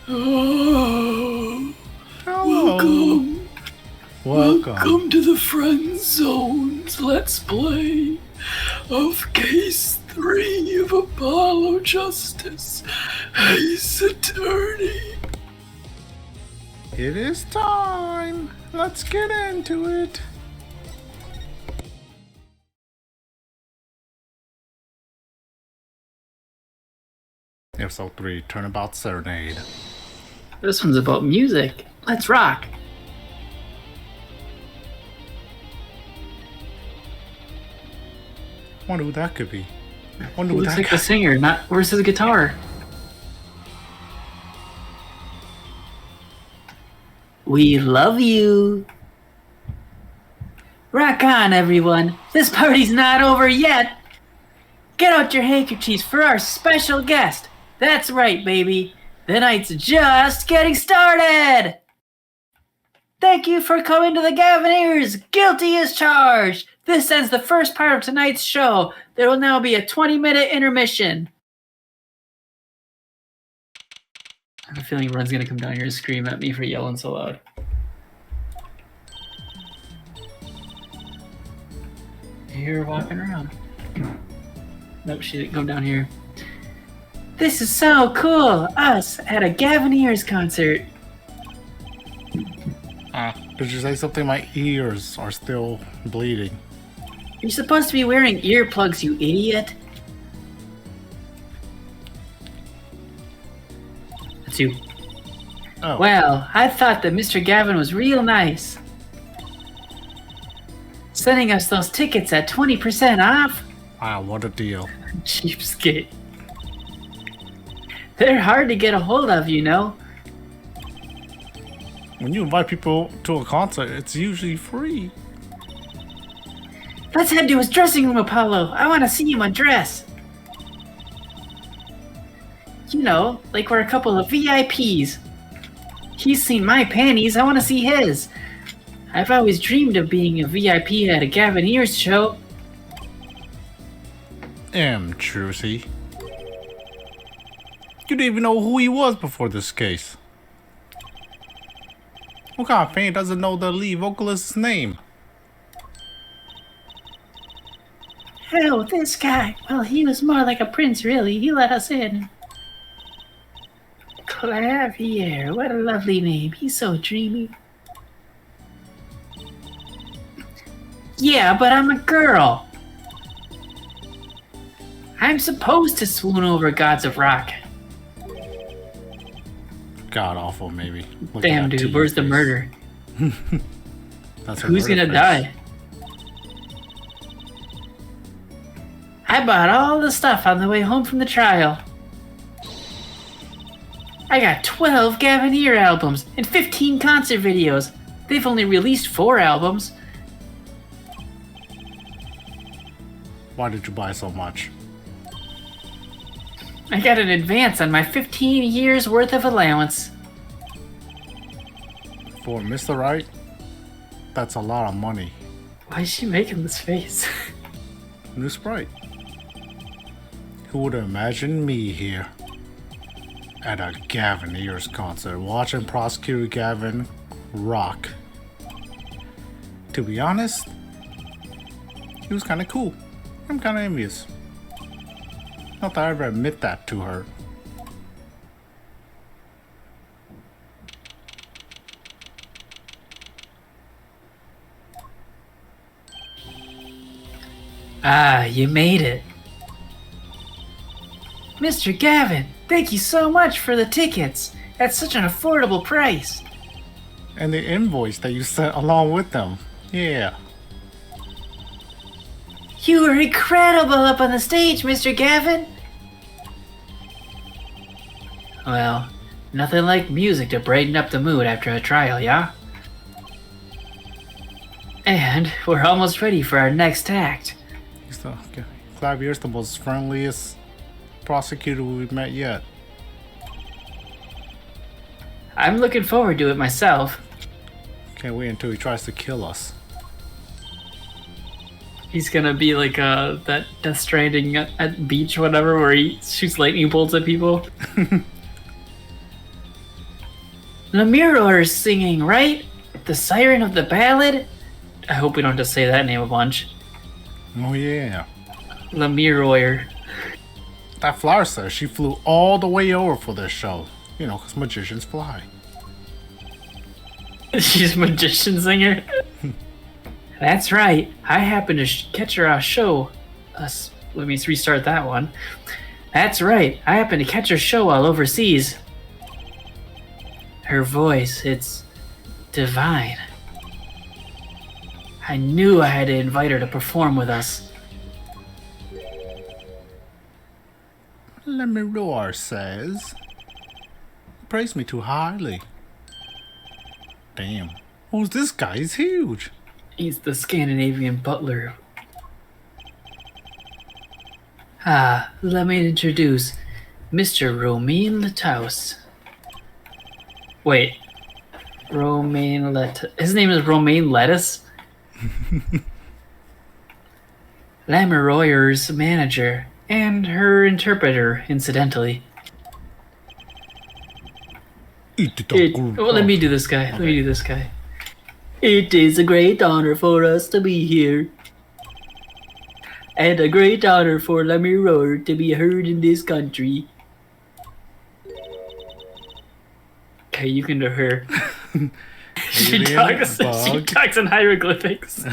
Oh, Hello. welcome to the Friend Zone's Let's Play of Case 3 of Apollo Justice, Ace Attorney. It is time. Let's get into it. Episode 3, Turnabout Serenade. This one's about music. Let's rock. Wonder who that could be. Wonder He who looks that like the singer. Where's his guitar? We love you. Rock on, everyone. This party's not over yet. Get out your handkerchiefs for our special guest. That's right, baby. The night's just getting started. Thank you for coming to the Gavineers. Guilty as charged. This ends the first part of tonight's show. There will now be a 20-minute intermission. I have a feeling Run's gonna come down here and scream at me for yelling so loud. I hear her walking around. Nope, she didn't come down here. This is so cool! Us at a Gavineers concert. Did you say something? My ears are still bleeding. You're supposed to be wearing earplugs, you idiot. That's you. Oh. Well, I thought that Mr. Gavin was real nice. Sending us those tickets at 20% off? Wow, what a deal. Cheapskate. They're hard to get a hold of, you know. When you invite people to a concert, it's usually free. Let's head to his dressing room, Apollo. I want to see him undress. You know, like we're a couple of VIPs. He's seen my panties, I want to see his. I've always dreamed of being a VIP at a Gavineers show. Trucy. You didn't even know who he was before this case. What kind of fan doesn't know the lead vocalist's name? Oh, this guy. Well, he was more like a prince, really. He let us in. Clavier, what a lovely name. He's so dreamy. Yeah, but I'm a girl. I'm supposed to swoon over gods of rock. God awful, maybe. Look Damn, at that dude, where's the face. murder? That's her Who's murder gonna face. die? I bought all the stuff on the way home from the trial. I got 12 Gavineer albums and 15 concert videos. They've only released 4 albums. Why did you buy so much? I got an advance on my 15 years worth of allowance. For Mr. Right? That's a lot of money. Why is she making this face? New Sprite. Who would have imagined me here at a Gavineers concert watching Prosecutor Gavin rock? To be honest, he was kind of cool. I'm kind of envious. Not that I ever admit that to her. Ah, you made it. Mr. Gavin, thank you so much for the tickets. At such an affordable price. And the invoice that you sent along with them. Yeah. You were incredible up on the stage, Mr. Gavin. Well, nothing like music to brighten up the mood after a trial, yeah? And we're almost ready for our next act. Clavier's the most friendliest prosecutor we've met yet. I'm looking forward to it myself. Can't wait until he tries to kill us. He's gonna be like that Death Stranding at beach, whatever, where he shoots lightning bolts at people. Lemiro is singing, right? The siren of the ballad? I hope we don't just say that name a bunch. Oh, yeah. Lemiroir. That flower says she flew all the way over for this show. You know, because magicians fly. She's a magician singer? That's right. I happened to catch her on a show. Let me restart that one. That's right. I happened to catch her show while overseas. Her voice, it's divine. I knew I had to invite her to perform with us. Lemiro says, praise me too highly. Damn. Who's this guy? He's huge. He's the Scandinavian butler. Let me introduce Mr. Romain Lataus. Wait. Romain Lettuce. His name is Romain Lettuce? Lamiroir's manager and her interpreter, incidentally. Let me do this guy. It is a great honor for us to be here. And a great honor for Lamiroir to be heard in this country. Okay, you can do her. she talks in hieroglyphics.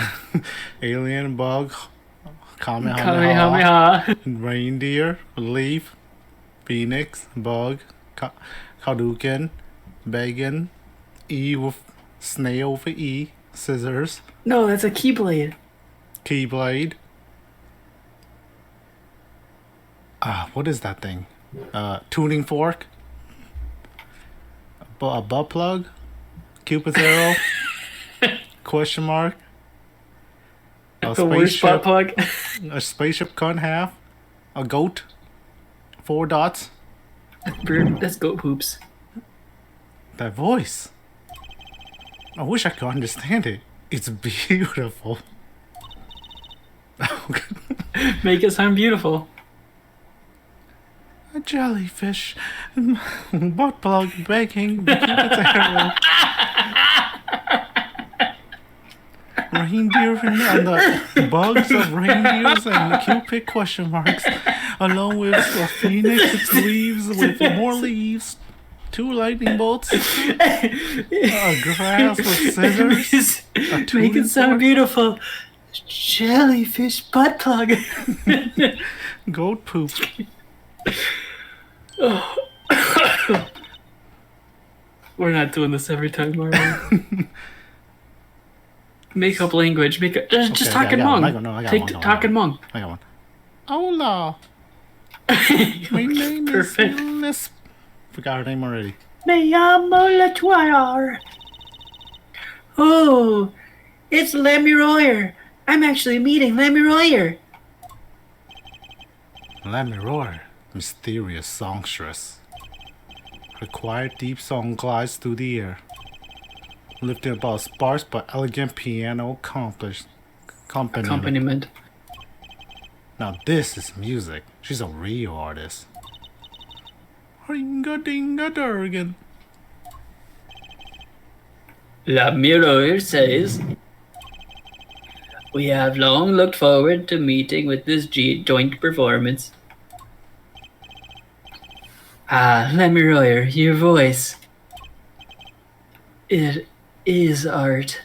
Alien, bug, Kamehameha. Reindeer, leaf, phoenix, bug, Hadouken, Bacon, E with snail for E, scissors. No, that's a keyblade. Keyblade. What is that thing? Tuning fork. A butt plug. Cupid's arrow. Question mark. The worst butt plug. A spaceship cut in half. A goat. 4 dots. Bird. That's goat poops. That voice. I wish I could understand it. It's beautiful. Make it sound beautiful. A jellyfish, butt plug, baking, Cupid's arrow, reindeer and the bugs of reindeers and Cupid question marks, along with a phoenix leaves with more leaves, 2 lightning bolts, a grass with scissors, Make it sound beautiful. Jellyfish butt plug. Goat poop. We're not doing this every time, are we? Make up language. Just talk in Hmong. Take talk in Hmong. I got one. Hola. My name is Lisp. Forgot her name already. Me llamo Latoir. Oh, it's Lamiroir. I'm actually meeting Lamiroir. Lamiroir, mysterious songstress. Her quiet, deep song glides through the air, lifting above sparse but elegant piano accompaniment. Now this is music. She's a real artist. Ring-a-ding-a-durgan. Lamiroir says, we have long looked forward to meeting with this joint performance. Lamiroir, your voice. It is art.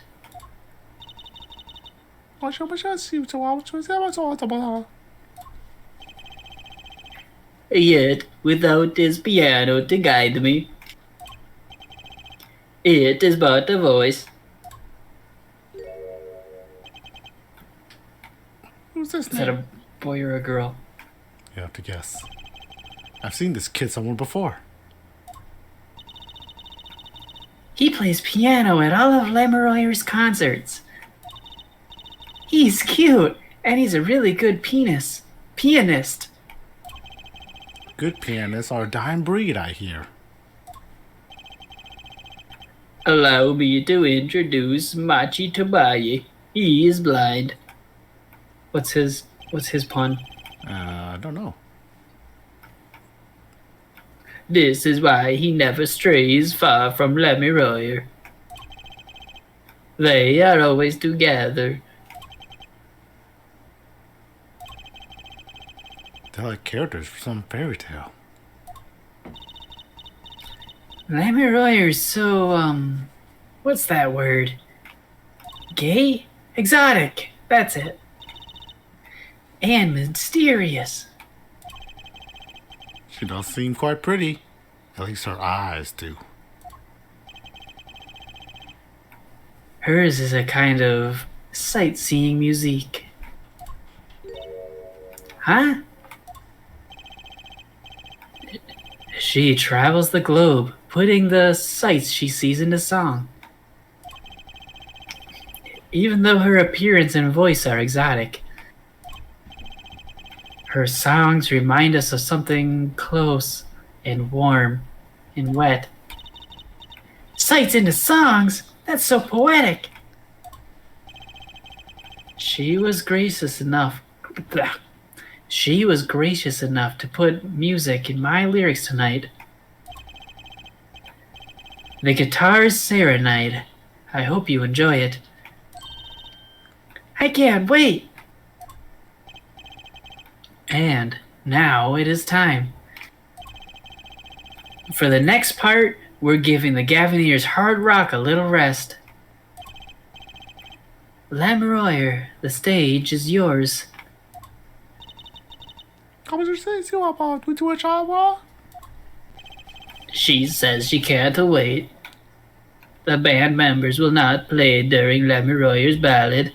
Yet, without this piano to guide me, it is but a voice. Who's this? Is that a boy or a girl? You have to guess. I've seen this kid somewhere before. He plays piano at all of Lamiroir's concerts. He's cute, and he's a really good pianist. Good pianists are a dying breed, I hear. Allow me to introduce Machi Tobaye. He is blind. What's his pun? I don't know. This is why he never strays far from Lemuroyer. They are always together. They're like characters from some fairy tale. Lemuroyer's so, what's that word? Gay? Exotic. That's it. And mysterious. She does seem quite pretty. At least her eyes do. Hers is a kind of sightseeing musique. Huh? She travels the globe, putting the sights she sees into song. Even though her appearance and voice are exotic, her songs remind us of something close and warm and wet. Sights into songs? That's so poetic. She was gracious enough to put music in my lyrics tonight. The Guitar's Serenade. I hope you enjoy it. I can't wait! And now it is time. For the next part, we're giving the Gavineers hard rock a little rest. Lemuroyer, the stage is yours. She says she can't wait. The band members will not play during Lemuroyer's ballad.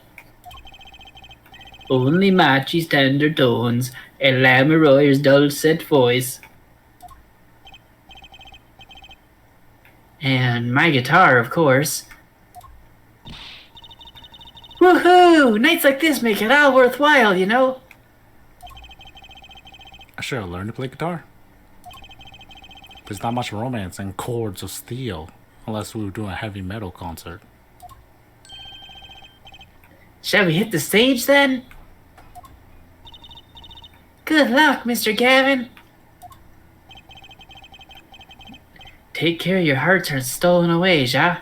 Only Machi's tender tones and Lemuroyer's dulcet voice. And my guitar, of course. Woohoo! Nights like this make it all worthwhile, you know? I should have learned to play guitar. There's not much romance in chords of steel, unless we were doing a heavy metal concert. Shall we hit the stage then? Good luck, Mr. Gavin. Take care your hearts aren't stolen away, ja?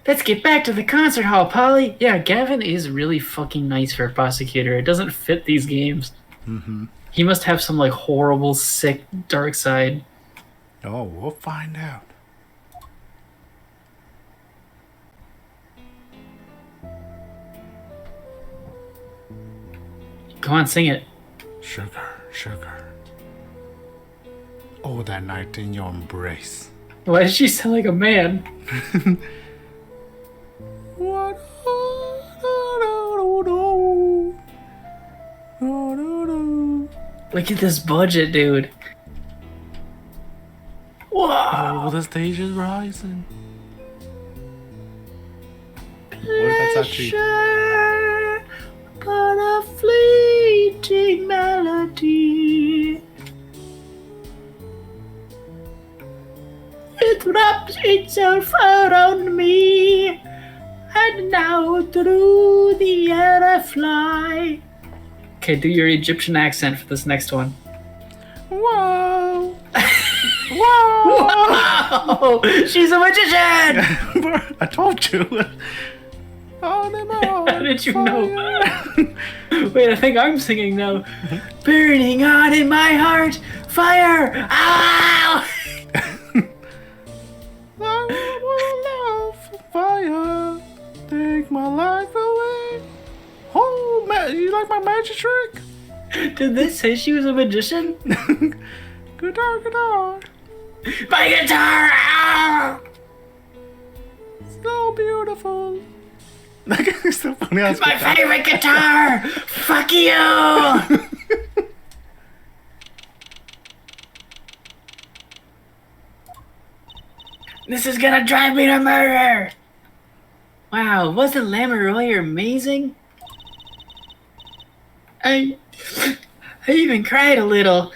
Let's get back to the concert hall, Polly. Yeah, Gavin is really fucking nice for a prosecutor. It doesn't fit these games. Mm-hmm. He must have some, like, horrible, sick, dark side. Oh, we'll find out. Go on, sing it. Sugar, sugar. Oh, that night in your embrace. Why does she sound like a man? What? Look at this budget, dude. Whoa! Oh, the stage is rising. What if that's actually... Pleasure, but a fleeting melody. It wraps itself around me, and now through the air I fly. Okay, do your Egyptian accent for this next one. Whoa! Whoa! Whoa! She's a magician! I told you. How did you know? Wait, I think I'm singing now. Burning on in my heart, fire! Ow! I love fire. Take my life away. Oh, man, you like my magic trick? Did they say she was a magician? Guitar, guitar. My guitar! Ow! So beautiful. It's so funny. It's my favorite guitar! Fuck you! This is gonna drive me to murder! Wow, wasn't Lemuroyer amazing? I even cried a little.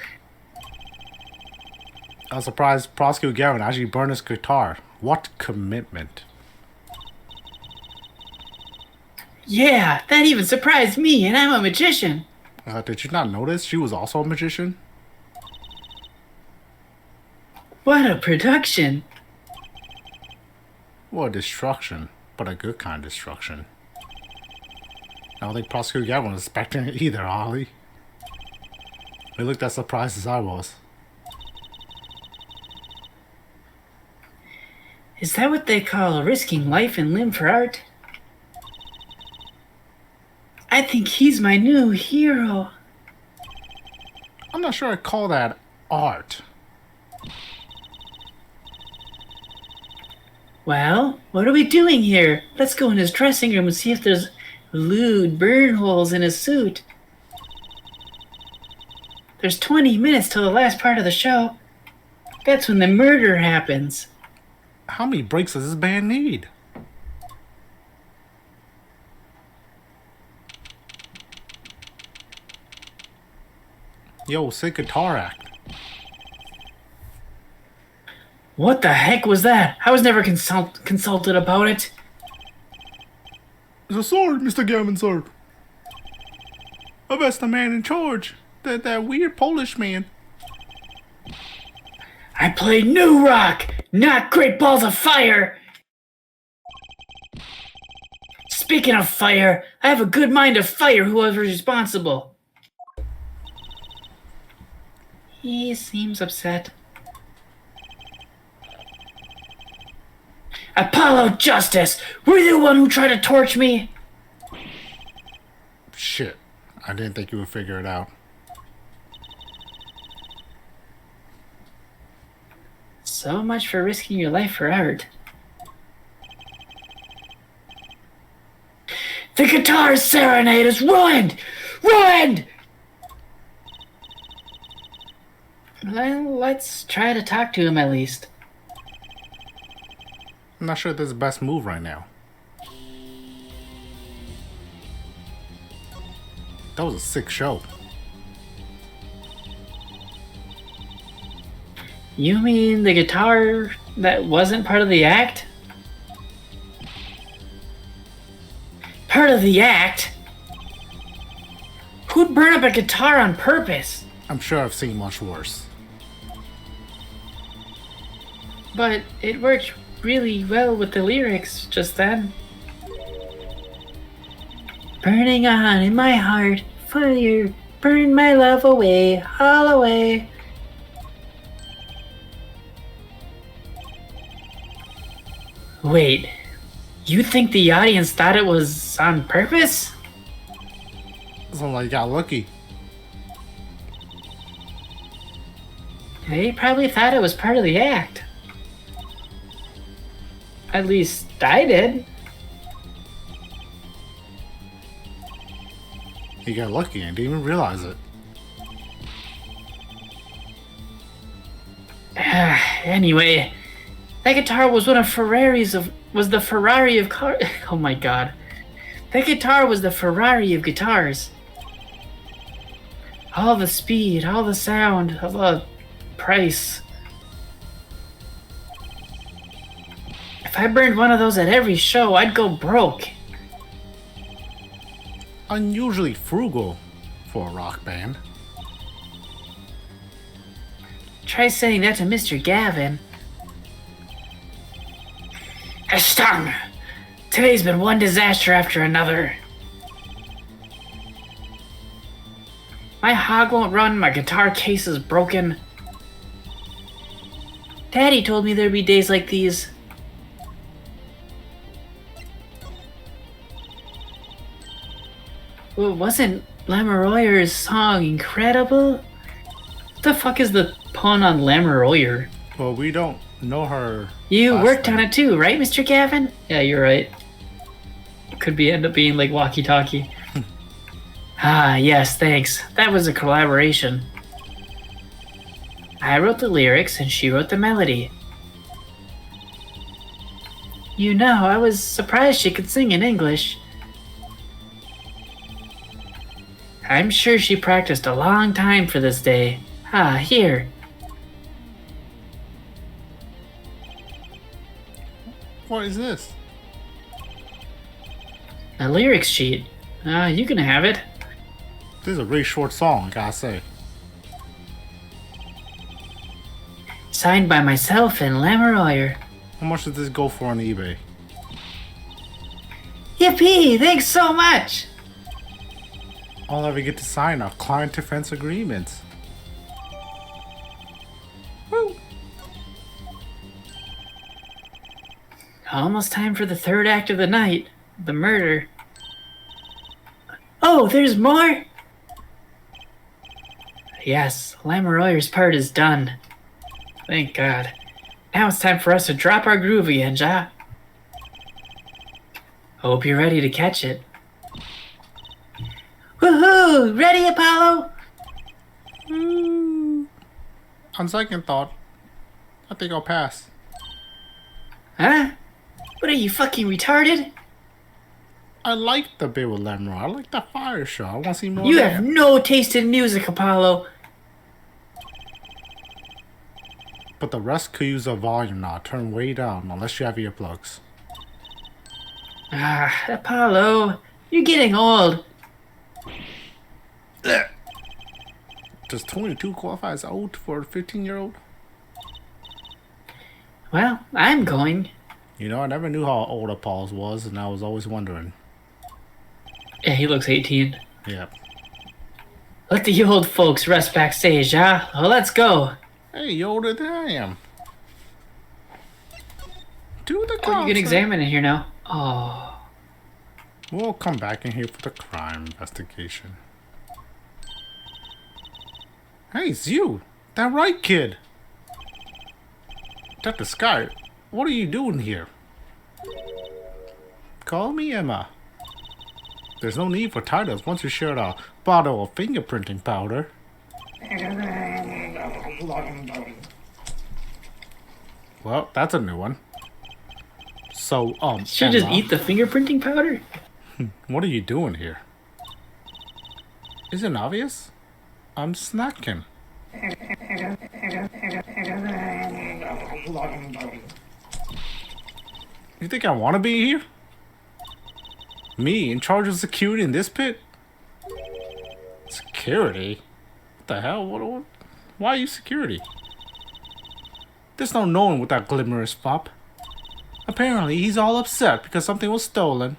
I was surprised Prosecutor Gavin actually burned his guitar. What commitment. Yeah, that even surprised me, and I'm a magician. Did you not notice she was also a magician? What a production! Well, destruction, but a good kind of destruction. I don't think Prosecutor Gavin was expecting it either, Ollie. He looked as surprised as I was. Is that what they call risking life and limb for art? I think he's my new hero. I'm not sure I'd call that art. Well, what are we doing here? Let's go in his dressing room and see if there's lewd burn holes in his suit. There's 20 minutes till the last part of the show. That's when the murder happens. How many breaks does this band need? Yo, say guitar act. What the heck was that? I was never consulted about it. Sorry, Mr. Gavin, sir. That's the man in charge. That weird Polish man. I play new rock, not Great Balls of Fire. Speaking of fire, I have a good mind to fire whoever's responsible. He seems upset. Apollo Justice, were you the one who tried to torch me? Shit, I didn't think you would figure it out. So much for risking your life for art. The guitar serenade is ruined! Ruined! Well, let's try to talk to him at least. I'm not sure this is the best move right now. That was a sick show. You mean the guitar that wasn't part of the act? Part of the act? Who'd burn up a guitar on purpose? I'm sure I've seen much worse. But it worked really well with the lyrics just then. Burning on in my heart, fire, burn my love away, all away. Wait, you think the audience thought it was on purpose? Sounds like you got lucky. They probably thought it was part of the act. At least I did. You got lucky and didn't even realize it. Anyway, that guitar was the Ferrari of car. Oh my god. That guitar was the Ferrari of guitars. All the speed, all the sound, all the price. If I burned one of those at every show, I'd go broke. Unusually frugal for a rock band. Try saying that to Mr. Gavin. Ashtang! Today's been one disaster after another. My hog won't run, my guitar case is broken. Daddy told me there'd be days like these. Well, wasn't Lamoureux's song incredible? What the fuck is the pun on Lamoureux? Well, we don't know her. You worked on it too, right, Mr. Gavin? Yeah, you're right. Could be end up being like walkie-talkie. Ah, yes, thanks. That was a collaboration. I wrote the lyrics and she wrote the melody. You know, I was surprised she could sing in English. I'm sure she practiced a long time for this day. Ah, here. What is this? A lyrics sheet. You can have it. This is a really short song, I gotta say. Signed by myself and Lamoureux. How much does this go for on eBay? Yippee! Thanks so much! All I ever get to sign are client defense agreements. Woo! Almost time for the third act of the night. The murder. Oh, there's more? Yes, Lamoureux's part is done. Thank God. Now it's time for us to drop our groove again, Ja. Hope you're ready to catch it. Woohoo! Ready, Apollo? On second thought, I think I'll pass. Huh? What are you, fucking retarded? I like the bit with Lamoureux. I like the fire show. I want to see more You of have that. no taste in music, Apollo. But the rest could use a volume now. Turn way down, unless you have earplugs. Ah, Apollo, you're getting old. Does 22 qualify as old for a 15-year-old? Well, I'm going. You know, I never knew how old Apollo was, and I was always wondering. Yeah, he looks 18. Yeah. Let the old folks rest backstage, huh? Well, let's go. Hey, you're older than I am. Do the concert. Oh, you can examine it here now. Oh. We'll come back in here for the crime investigation. Hey, it's you. That right, kid. Dr. Sky, what are you doing here? Call me Emma. There's no need for titles once you shared a bottle of fingerprinting powder. Well, that's a new one. So, Should just Emma, eat the fingerprinting powder? what are you doing here? Isn't obvious? I'm snacking. You think I want to be here? Me, in charge of security in this pit? Security? What the hell? What? Why are you security? There's no knowing what that glimmerous fop. Apparently, he's all upset because something was stolen.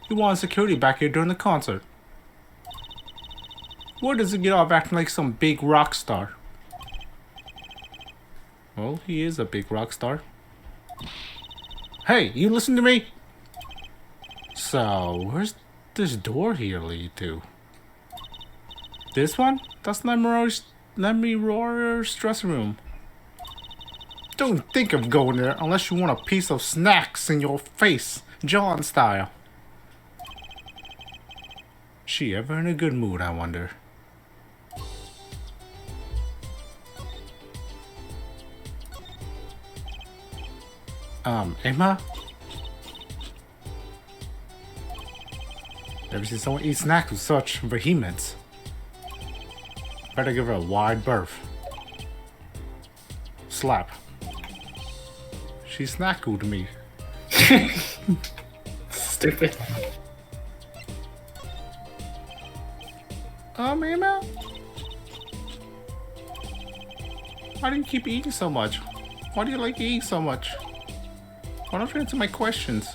He wanted security back here during the concert. Where does he get off acting like some big rock star? Well, he is a big rock star. Hey, you listen to me? So, where's this door here lead to? This one? That's Lamoureux's dressing room. Don't think of going there unless you want a piece of snacks in your face, John style. She ever in a good mood, I wonder? Emma? Never seen someone eat snacks with such vehemence. Better give her a wide berth. Slap. She snackled me. Stupid. Emma? Why do you keep eating so much? Why do you like eating so much? Why don't you answer my questions?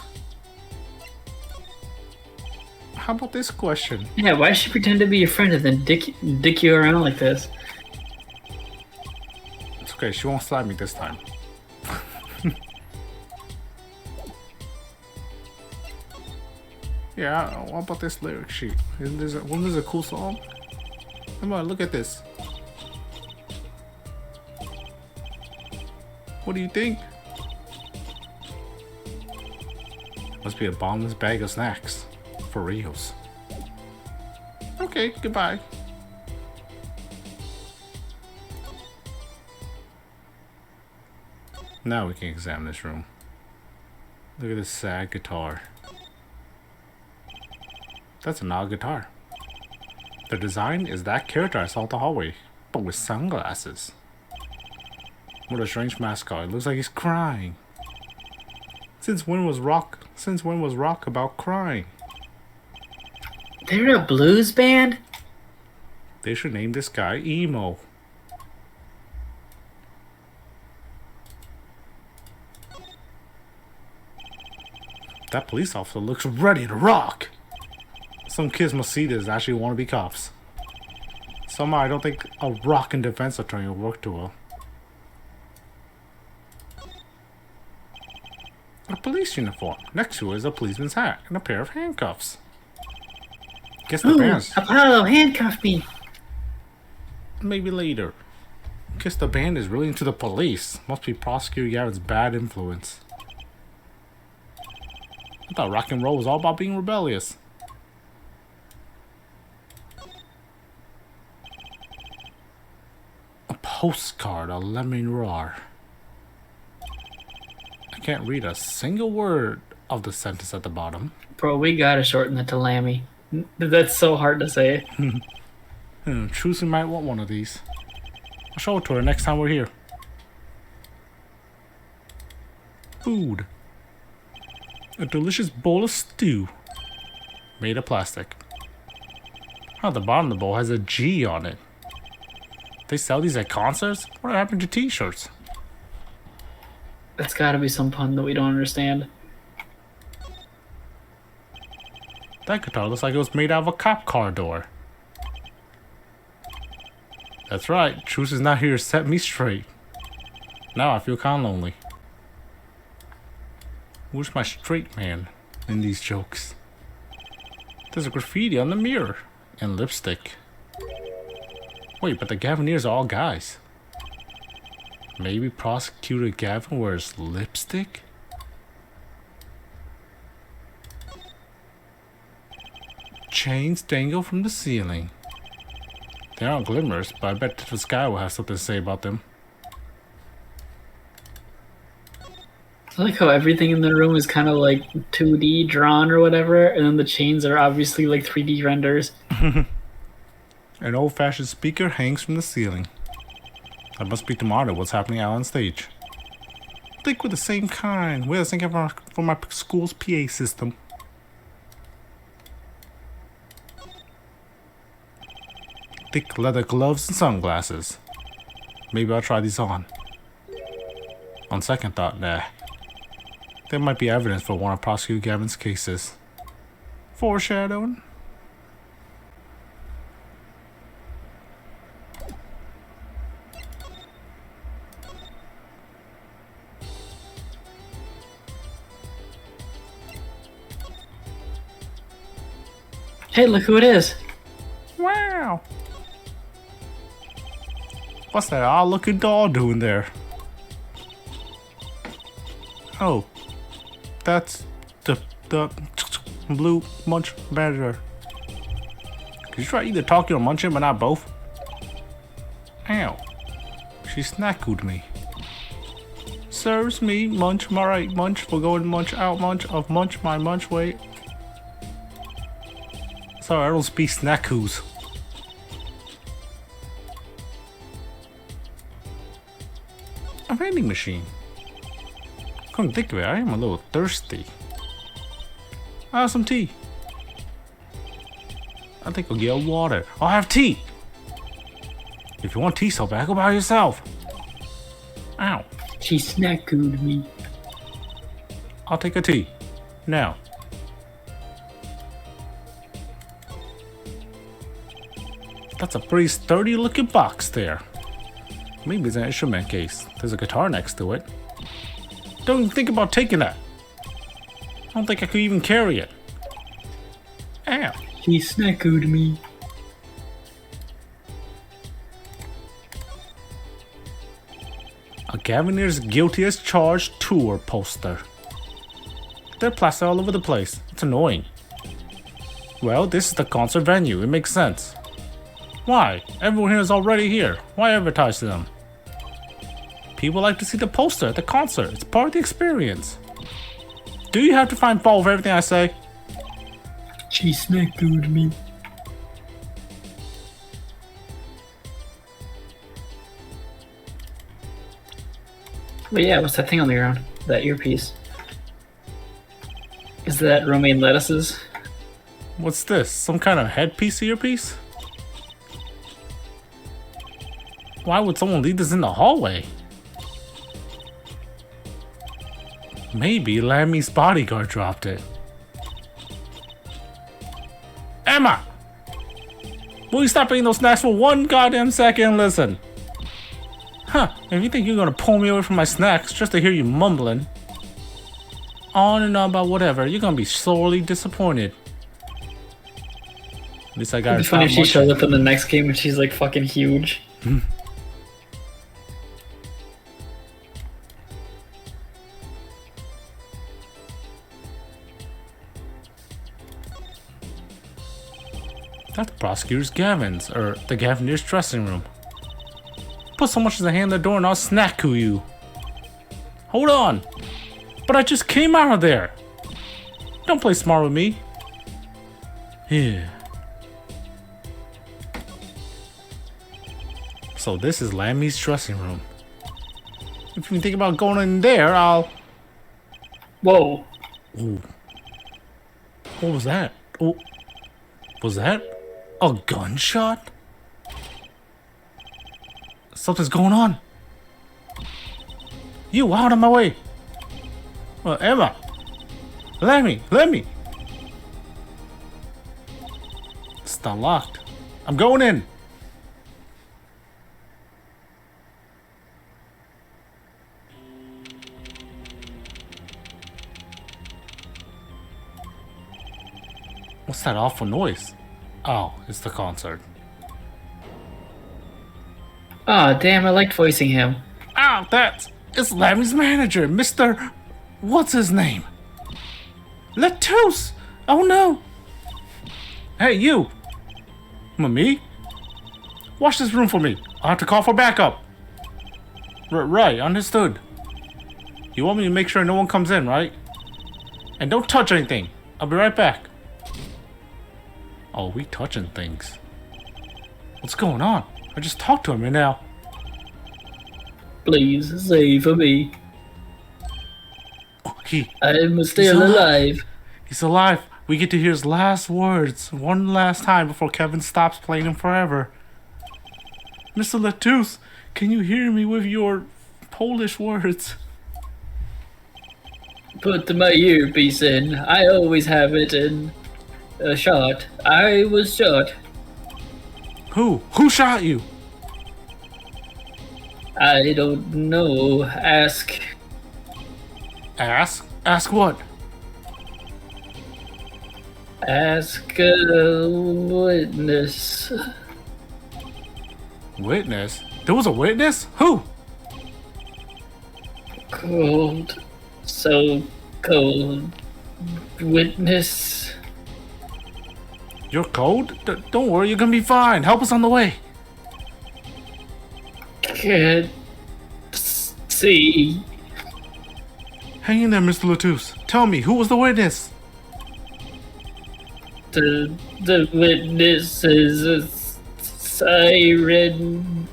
How about this question? Yeah, why does she pretend to be your friend and then dick you around like this? It's okay, she won't slap me this time. Yeah, what about this lyric sheet? Wasn't this a cool song? Come on, look at this. What do you think? Must be a bottomless bag of snacks. For reals. Okay, goodbye. Now we can examine this room. Look at this sad guitar. That's an odd guitar. The design is that character I saw in the hallway, but with sunglasses. What a strange mascot. It looks like he's crying. Since when was rock about crying? They're a blues band? They should name this guy Emo. That police officer looks ready to rock. Some kids must see this and actually want to be cops. Somehow I don't think a rockin' defense attorney will work too well. A police uniform. Next to it is a policeman's hat and a pair of handcuffs. Guess the Ooh, band's... Apollo, handcuff me. Maybe later. Guess the band is really into the police. Must be Prosecutor Gavin's bad influence. I thought rock and roll was all about being rebellious. A postcard, a lemon roar. I can't read a single word of the sentence at the bottom. Bro, we gotta shorten it to Lammy. That's so hard to say. Trucy might want one of these. I'll show it to her next time we're here. Food. A delicious bowl of stew. Made of plastic. Oh, the bottom of the bowl has a G on it. They sell these at concerts? What happened to t-shirts? That's gotta be some pun that we don't understand. That guitar looks like it was made out of a cop car door. That's right, Truce is not here to set me straight. Now I feel kinda lonely. Where's my straight man in these jokes? There's a graffiti on the mirror and lipstick. Wait, but the Gavineers are all guys. Maybe Prosecutor Gavin wears lipstick? Chains dangle from the ceiling. They aren't glimmers, but I bet the sky will have something to say about them. I like how everything in the room is kind of like 2D drawn or whatever, and then the chains are obviously like 3D renders. An old-fashioned speaker hangs from the ceiling. That must be to monitor what's happening out on stage. Think we're the same kind. We're the same kind for my school's PA system. Thick leather gloves and sunglasses. Maybe I'll try these on. On second thought, nah. There might be evidence for one of Prosecutor Gavin's cases. Foreshadowing. Hey, look who it is. Wow. What's that odd-looking doll doing there? Oh, that's the blue munch badger. Could you try either talking or munching, but not both? Ow. She snackled me. Serves me, munch, alright, munch, for going munch out, munch, of munch, my munch, wait. Sorry, I don't speak snackoos. A vending machine. Couldn't think of it, I am a little thirsty. I'll have some tea. I think I'll get water. I'll have tea. If you want tea so bad, go by yourself. Ow. She snackled me. I'll take a tea. Now. That's a pretty sturdy looking box there. Maybe it's an instrument case. There's a guitar next to it. Don't even think about taking that. I don't think I could even carry it. Ow. She snackled me. A Gavineer's Guilty as Charged tour poster. They're plastered all over the place. It's annoying. Well, this is the concert venue. It makes sense. Why? Everyone here is already here. Why advertise to them? People like to see the poster at the concert. It's part of the experience. Do you have to find fault with everything I say? She snackled me. But yeah, what's that thing on the ground? That earpiece. Is that romaine lettuces? What's this? Some kind of headpiece earpiece? Why would someone leave this in the hallway? Maybe Lammy's bodyguard dropped it. Emma! Will you stop eating those snacks for one goddamn second? Listen. Huh, if you think you're gonna pull me away from my snacks just to hear you mumbling on and on about whatever, you're gonna be sorely disappointed. At least I got. It'd be funny if she shows up in the next game and she's like fucking huge. That's the prosecutor's Gavin's, or the Gavineer's dressing room. Put so much as a hand on the door and I'll snack you. Hold on! But I just came out of there! Don't play smart with me. Yeah. So this is Lammy's dressing room. If you think about going in there, I'll... Whoa. Ooh. What was that? Oh. Was that a gunshot? Something's going on. You out of my way. Emma. Let me. It's not locked. I'm going in. What's that awful noise? Oh, it's the concert. Ah, damn, I liked voicing him. Oh, it's Lammy's manager, Mr. What's his name? Lettuce! Oh no! Hey, you! Me? Watch this room for me. I'll have to call for backup. Right, understood. You want me to make sure no one comes in, right? And don't touch anything. I'll be right back. Oh, we touching things. What's going on? I just talked to him right now. Please, save me. Oh, I'm still alive. He's alive. We get to hear his last words one last time before Kevin stops playing him forever. Mr. Lettuce, can you hear me with your Polish words? Put my earpiece in. I always have it in. Shot. I was shot. Who? Who shot you? I don't know. Ask. Ask? Ask what? Ask a witness. Witness? There was a witness? Who? Cold. So cold. Witness. You're cold? Don't worry, you're gonna be fine. Help us on the way. Can't see. Hang in there, Mr. Lettuce. Tell me, who was the witness? The witness is a siren.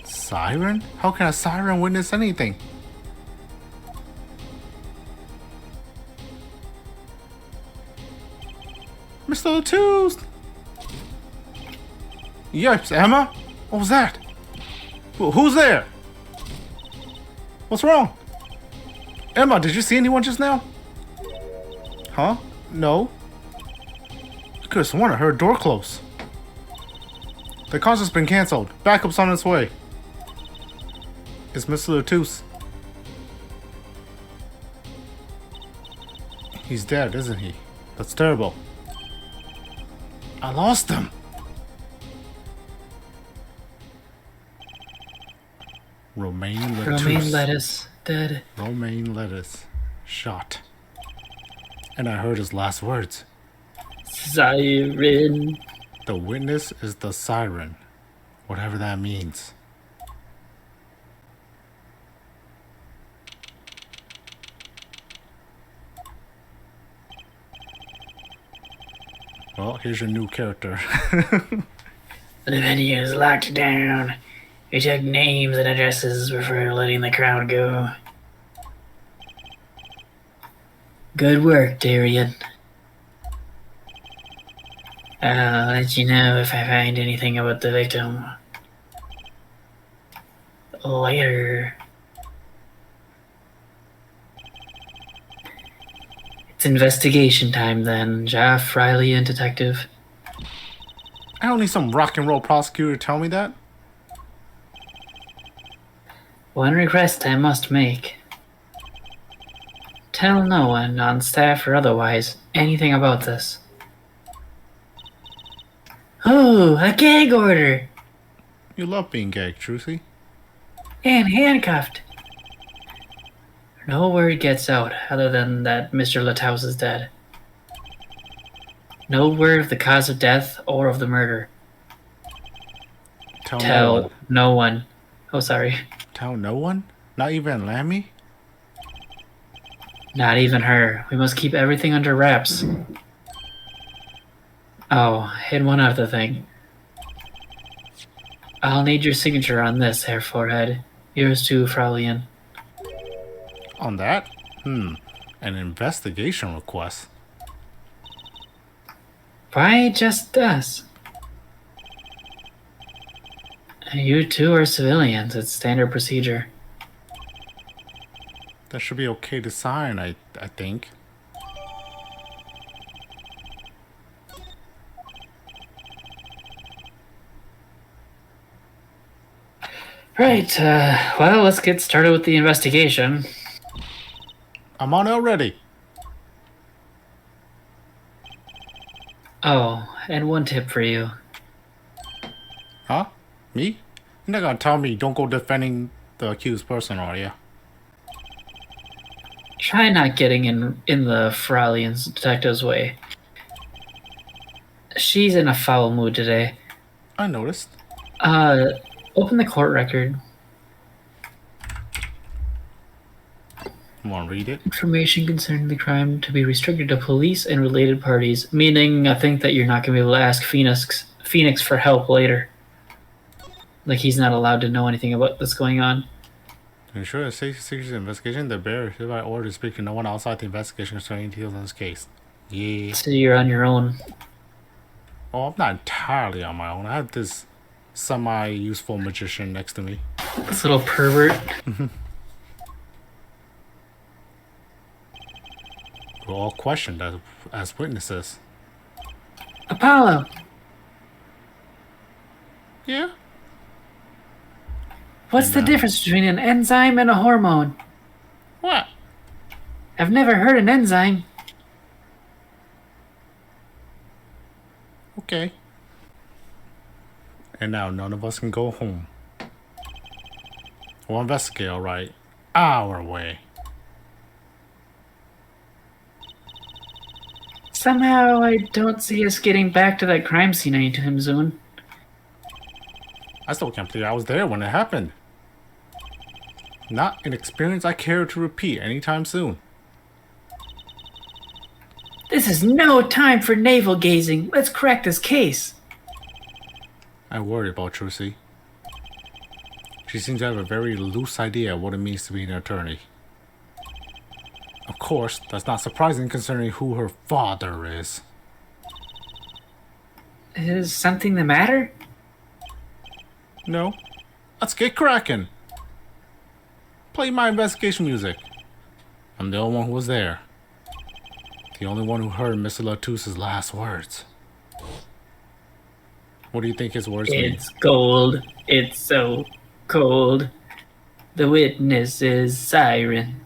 Siren? How can a siren witness anything? Mr. Lettuce! Yipes, Emma? What was that? Who's there? What's wrong? Emma, did you see anyone just now? Huh? No. I could have sworn I heard a door close. The concert's been cancelled. Backup's on its way. It's Mr. Lettuce. He's dead, isn't he? That's terrible. I lost him. Romaine Lettuce. Romaine lettuce. Dead. Romaine Lettuce. Shot. And I heard his last words. Siren. The witness is the siren. Whatever that means. Well, here's your new character. The venue is locked down. We took names and addresses before letting the crowd go. Good work, Darian. I'll let you know if I find anything about the victim. Later. It's investigation time then, Jeff, Riley, and Detective. I don't need some rock and roll prosecutor to tell me that. One request I must make. Tell no one, on staff or otherwise, anything about this. Oh, a gag order! You love being gagged, Trucy. And handcuffed. No word gets out other than that Mr. Lataus is dead. No word of the cause of death or of the murder. Tell no one. Oh, sorry. Tell no one? Not even Lammy? Not even her. We must keep everything under wraps. Oh, and one other thing. I'll need your signature on this, Herr Forehead. Yours too, Fraulein. On that? An investigation request. Why just us? You two are civilians. It's standard procedure. That should be okay to sign, I think. Right, well, let's get started with the investigation. I'm on already. Oh, and one tip for you. Huh? Me? You're not gonna tell me don't go defending the accused person, are you? Try not getting in the Fraulein detective's way. She's in a foul mood today. I noticed. Open the court record. You wanna read it? Information concerning the crime to be restricted to police and related parties, meaning I think that you're not going to be able to ask Phoenix for help later. Like he's not allowed to know anything about what's going on. To ensure a safe secret investigation, the bearer is hereby ordered to speak to no one outside the investigation concerning details on this case. Yeah. So you're on your own. Oh, I'm not entirely on my own. I have this semi-useful magician next to me. This little pervert. We're all questioned as witnesses. Apollo! Yeah? What's the difference between an enzyme and a hormone? What? I've never heard an enzyme. Okay. And now none of us can go home. We'll investigate, alright. Our way. Somehow I don't see us getting back to that crime scene anytime soon. I still can't believe I was there when it happened. Not an experience I care to repeat anytime soon. This is no time for navel gazing. Let's crack this case. I worry about Trucy. She seems to have a very loose idea of what it means to be an attorney. Of course, that's not surprising considering who her father is. Is something the matter? No. Let's get cracking. Play my investigation music. I'm the only one who was there. The only one who heard Mr. Lataus' last words. What do you think his words mean? It's cold. It's so cold. The witness is Siren.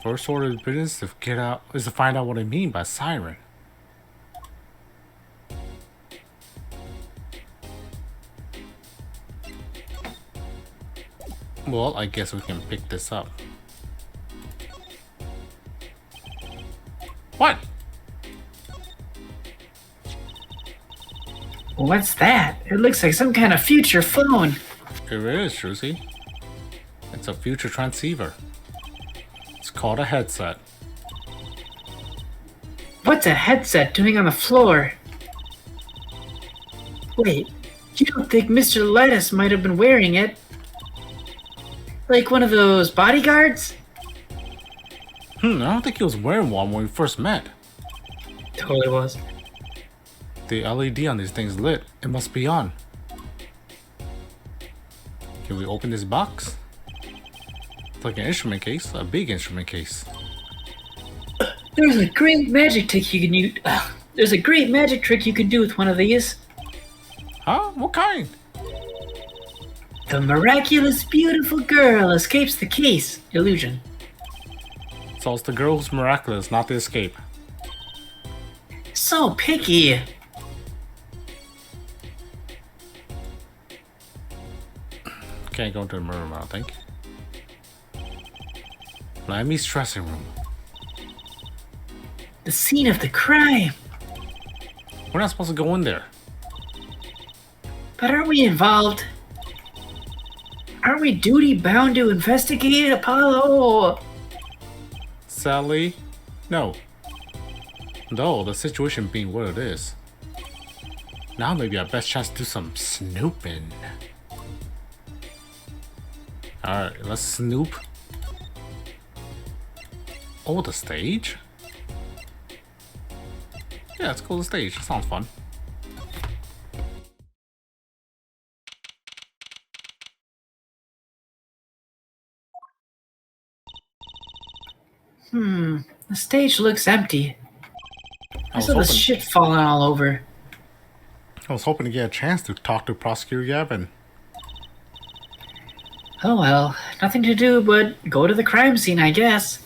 First order of business is to find out what I mean by siren. Well, I guess we can pick this up. What? What's that? It looks like some kind of future phone. It is, Trucy. It's a future transceiver. It's called a headset. What's a headset doing on the floor? Wait, you don't think Mr. Lettuce might have been wearing it? Like one of those bodyguards? I don't think he was wearing one when we first met. Totally was. The LED on these things lit. It must be on. Can we open this box? It's like an instrument case, a big instrument case. There's a great magic trick you can use. There's a great magic trick you can do with one of these. Huh? What kind? The miraculous beautiful girl escapes the case illusion. So it's the girl who's miraculous, not the escape. So picky. Can't go into the murder room, I don't think. Lammy's dressing room. The scene of the crime. We're not supposed to go in there. But aren't we involved? Aren't we duty bound to investigate, Apollo? Sally? No. Though, the situation being what it is. Now maybe our best chance to do some snooping. Alright, let's snoop. Oh, the stage? Yeah, let's go to the stage. That sounds fun. The stage looks empty. I was There's all this hoping- shit falling all over. I was hoping to get a chance to talk to Prosecutor Gavin. Oh well, nothing to do but go to the crime scene, I guess.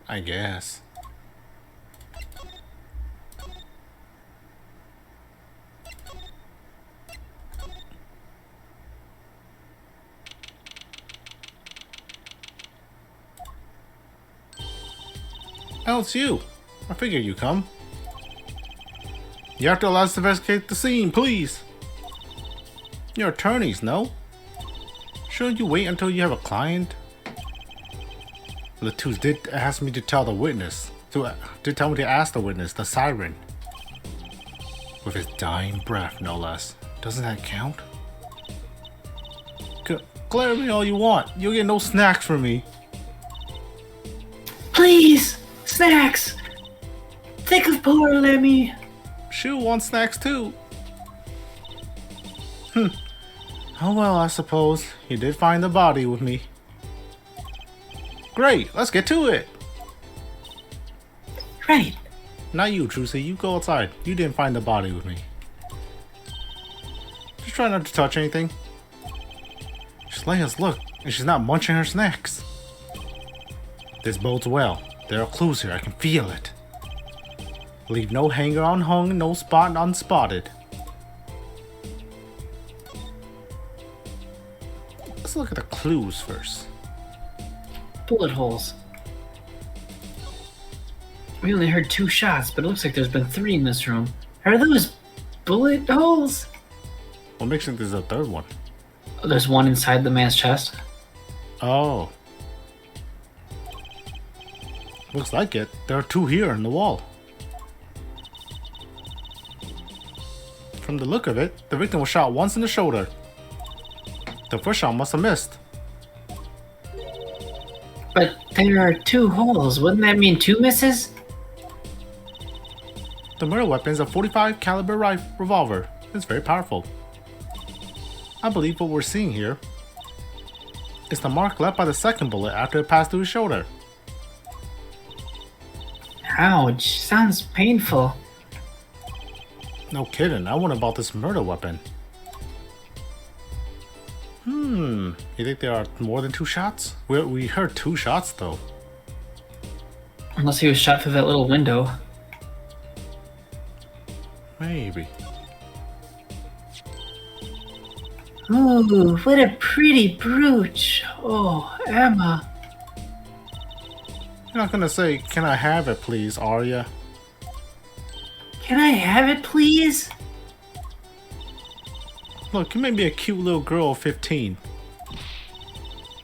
I guess. Oh, it's you. I figured you'd come. You have to allow us to investigate the scene, please. You're attorneys, no? Shouldn't you wait until you have a client? Latus did ask me to tell the witness, did tell me to ask the witness, the siren. With his dying breath, no less. Doesn't that count? Glare me all you want. You'll get no snacks from me. Please! Snacks! Think of poor Lemmy. She'll want snacks too. Oh well, I suppose. He did find the body with me. Great, let's get to it. Right. Not you, Trucy. You go outside. You didn't find the body with me. Just try not to touch anything. She's letting us look, and she's not munching her snacks. This bodes well. There are clues here. I can feel it. Leave no hanger unhung, no spot unspotted. Let's look at the clues first. Bullet holes. We only heard 2 shots, but it looks like there's been 3 in this room. Are those bullet holes? What makes you think there's a third one? Oh, there's one inside the man's chest. Oh. Looks like it. There are 2 here in the wall. From the look of it, the victim was shot once in the shoulder. The first shot must have missed. But there are 2 holes. Wouldn't that mean 2 misses? The murder weapon is a .45 caliber revolver. It's very powerful. I believe what we're seeing here is the mark left by the second bullet after it passed through his shoulder. Ouch. Sounds painful. No kidding, I wonder about this murder weapon. You think there are more than 2 shots? We heard 2 shots though. Unless he was shot through that little window. Maybe. Ooh, what a pretty brooch. Oh, Emma. You're not gonna say, "Can I have it, please," are ya? Can I have it, please? Look, you may be a cute little girl of 15.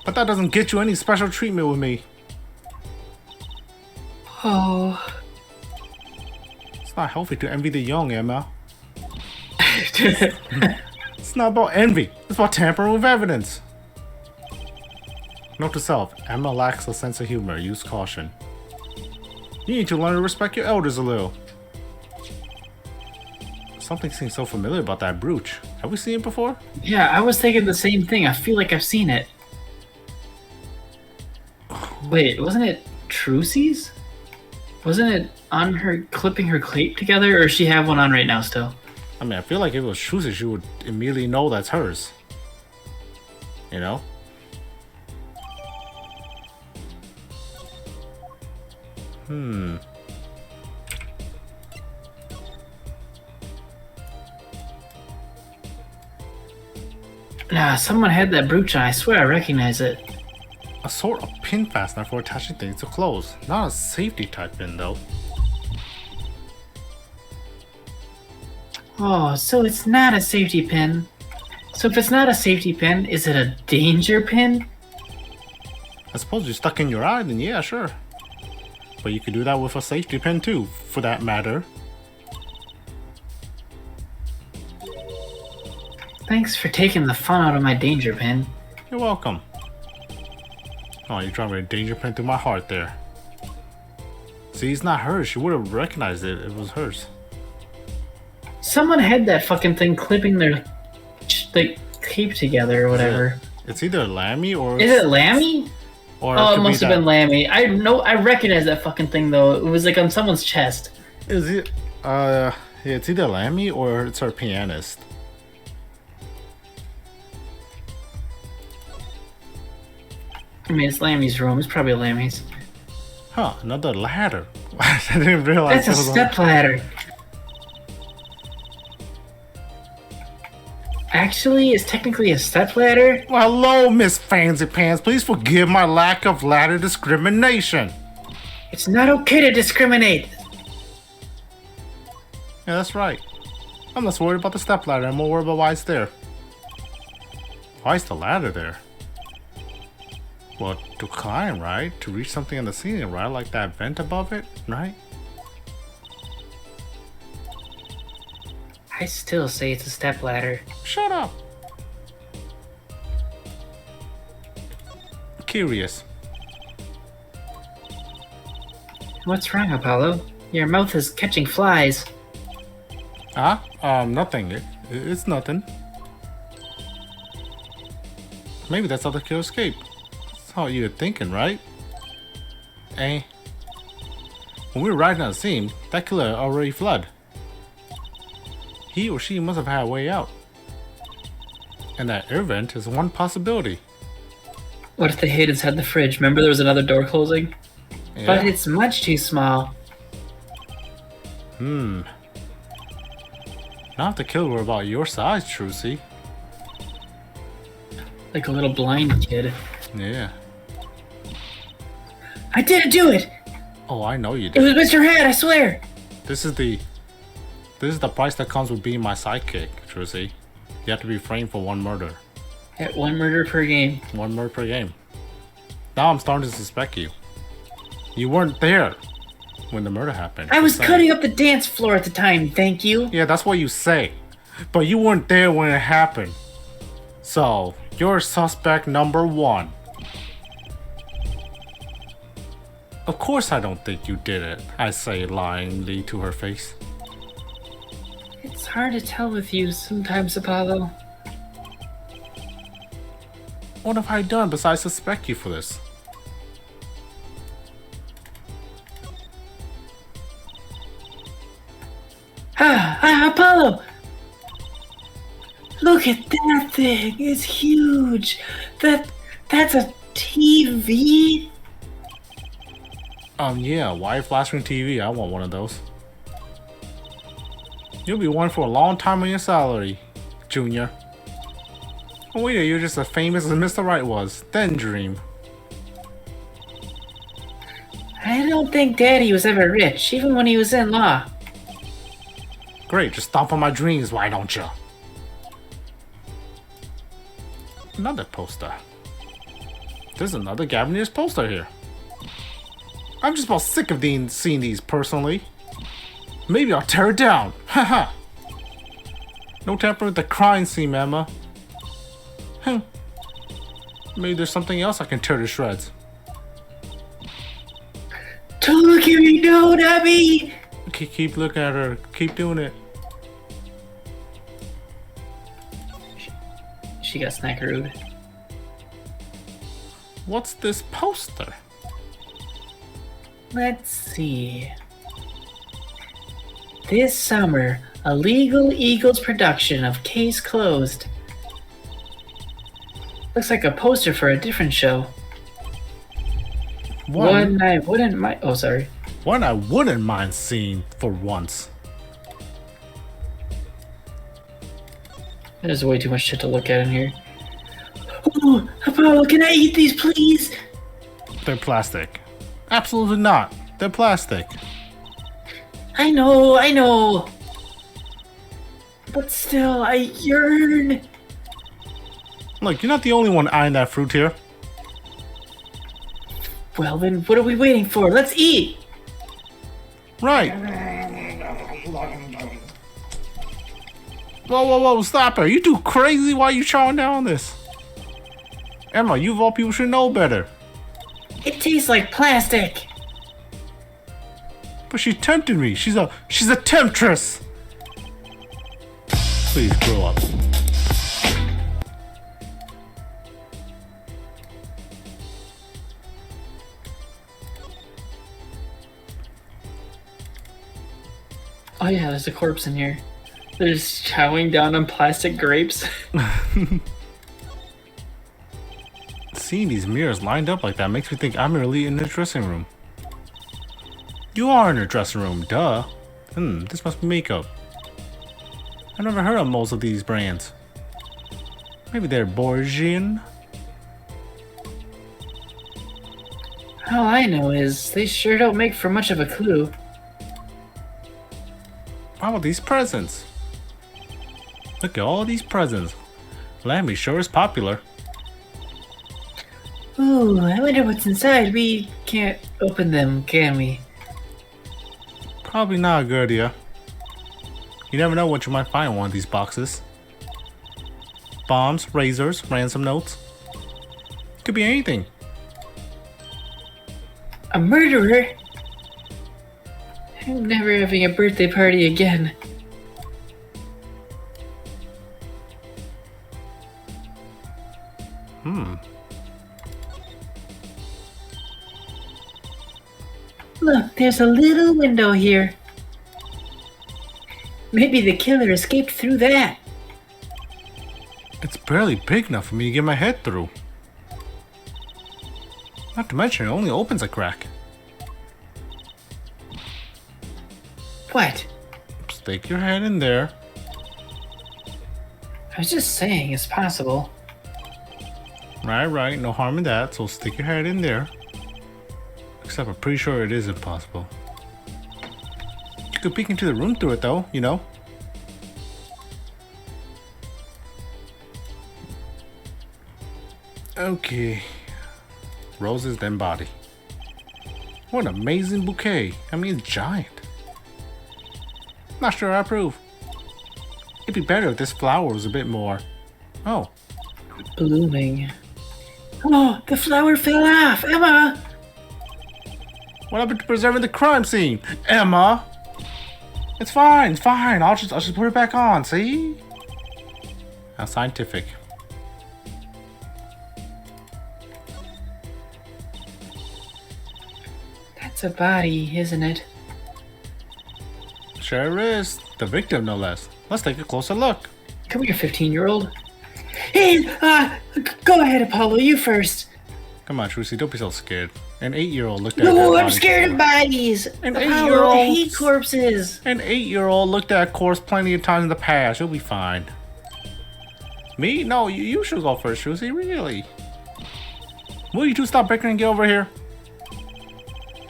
But that doesn't get you any special treatment with me. Oh. It's not healthy to envy the young, Emma. It's not about envy. It's about tampering with evidence. Note to self, Emma lacks a sense of humor. Use caution. You need to learn to respect your elders a little. Something seems so familiar about that brooch. Have we seen it before? Yeah, I was thinking the same thing. I feel like I've seen it. Wait, wasn't it Trucy's? Wasn't it on her clipping her cape together, or does she have one on right now still? I mean, I feel like if it was Trucy, she would immediately know that's hers. You know? Nah, someone had that brooch on. I swear I recognize it. A sort of pin fastener for attaching things to clothes. Not a safety type pin, though. Oh, so it's not a safety pin. So if it's not a safety pin, is it a danger pin? I suppose you're stuck in your eye, then yeah, sure. But you could do that with a safety pin too, for that matter. Thanks for taking the fun out of my danger pin. You're welcome. Oh, you're driving a danger pin through my heart there. See, it's not hers. She would have recognized it if it was hers. Someone had that fucking thing clipping their cape together or whatever. It's either Lammy or... Is it Lammy? Or Oh, it could must be have been Lammy. I know. I recognize that fucking thing though. It was like on someone's chest. Is it... yeah, it's either Lammy or it's our pianist. I mean, it's Lammy's room. It's probably Lammy's. Huh, another ladder. I didn't realize That's a it was step ladder. Actually, it's technically a step ladder. Well, hello, Miss Fancy Pants. Please forgive my lack of ladder discrimination. It's not okay to discriminate. Yeah, that's right. I'm less worried about the step ladder. I'm more worried about why it's there. Why is the ladder there? Well, to climb, right? To reach something in the ceiling, right? Like that vent above it, right? I still say it's a step ladder. Shut up. Curious. What's wrong, Apollo? Your mouth is catching flies. Nothing. It's nothing. Maybe that's how the killer escaped. That's how you're thinking, right? Eh? When we were riding on the scene, that killer already fled. He or she must have had a way out. And that air vent is one possibility. What if they hid inside the fridge? Remember there was another door closing? Yeah. But it's much too small. Not if the killer were about your size, Trucy. Like a little blind kid. Yeah. I didn't do it! Oh, I know you It did. was Mr. Head, I swear! This is the price that comes with being my sidekick, Trucy. You have to be framed for one murder. At one murder per game. One murder per game. Now I'm starting to suspect you. You weren't there when the murder happened. I was Just saying. cutting up the dance floor at the time, thank you. Yeah, that's what you say. But you weren't there when it happened. So, you're suspect number one. Of course I don't think you did it, I say lyingly to her face. It's hard to tell with you sometimes, Apollo. What have I done besides suspect you for this? Apollo! Look at that thing! It's huge! That's a TV? Yeah, wide flat screen TV. I want one of those. You'll be one for a long time on your salary, Junior. Oh wait, you're just as famous as Mr. Right was. Then dream. I don't think Daddy was ever rich, even when he was in law. Great, just stomp on my dreams, why don't you? Another poster. There's another Gavineer's poster here. I'm just about sick of seeing these personally. Maybe I'll tear it down. Haha. No tampering with the crime scene, Emma. Maybe there's something else I can tear to shreds. Don't look at me, no, not me! Keep looking at her. Keep doing it. She got snackarooed. What's this poster? Let's see. This summer, a Legal Eagles production of Case Closed. Looks like a poster for a different show. One I wouldn't mind. Oh, sorry. One I wouldn't mind seeing for once. There's way too much shit to look at in here. Oh, Apollo, can I eat these, please? They're plastic. Absolutely not. They're plastic. I know. But still, I yearn. Look, you're not the only one eyeing that fruit here. Well, then, what are we waiting for? Let's eat! Right. Whoa, stop it. Are you too crazy? Why are you chowing down on this? Emma, you of all people should know better. It tastes like plastic. But she tempted me. She's a temptress. Please grow up. Oh yeah, there's a corpse in here. They're just chowing down on plastic grapes. Seeing these mirrors lined up like that makes me think I'm really in the dressing room. You are in the dressing room, duh. This must be makeup. I've never heard of most of these brands. Maybe they're Borgian? All I know is they sure don't make for much of a clue. How about these presents? Look at all these presents. Lammy sure is popular. Ooh, I wonder what's inside. We can't open them, can we? Probably not a good idea. You never know what you might find in one of these boxes. Bombs, razors, ransom notes. Could be anything. A murderer? I'm never having a birthday party again. Look, there's a little window here. Maybe the killer escaped through that. It's barely big enough for me to get my head through. Not to mention, it only opens a crack. What? Stick your head in there. I was just saying it's possible. Right, no harm in that, so stick your head in there. Except I'm pretty sure it is impossible. You could peek into the room through it though, you know? Okay. Roses, then body. What an amazing bouquet. I mean, it's giant. Not sure I approve. It'd be better if this flower was a bit more... Oh. Blooming. Oh, the flower fell off! Emma! What happened to preserving the crime scene? Emma! It's fine. I'll just put it back on, see? How scientific. That's a body, isn't it? Sure is. The victim, no less. Let's take a closer look. Come here, 15-year-old. Hey, go ahead, Apollo, you first. Come on, Trucy, don't be so scared. An 8-year-old looked at No, that I'm scared of bodies. An Apollo, I hate corpses. An 8-year-old looked at a corpse plenty of times in the past. You'll be fine. Me? No, you should go first, Trucy. Really? Will you two stop bickering and get over here?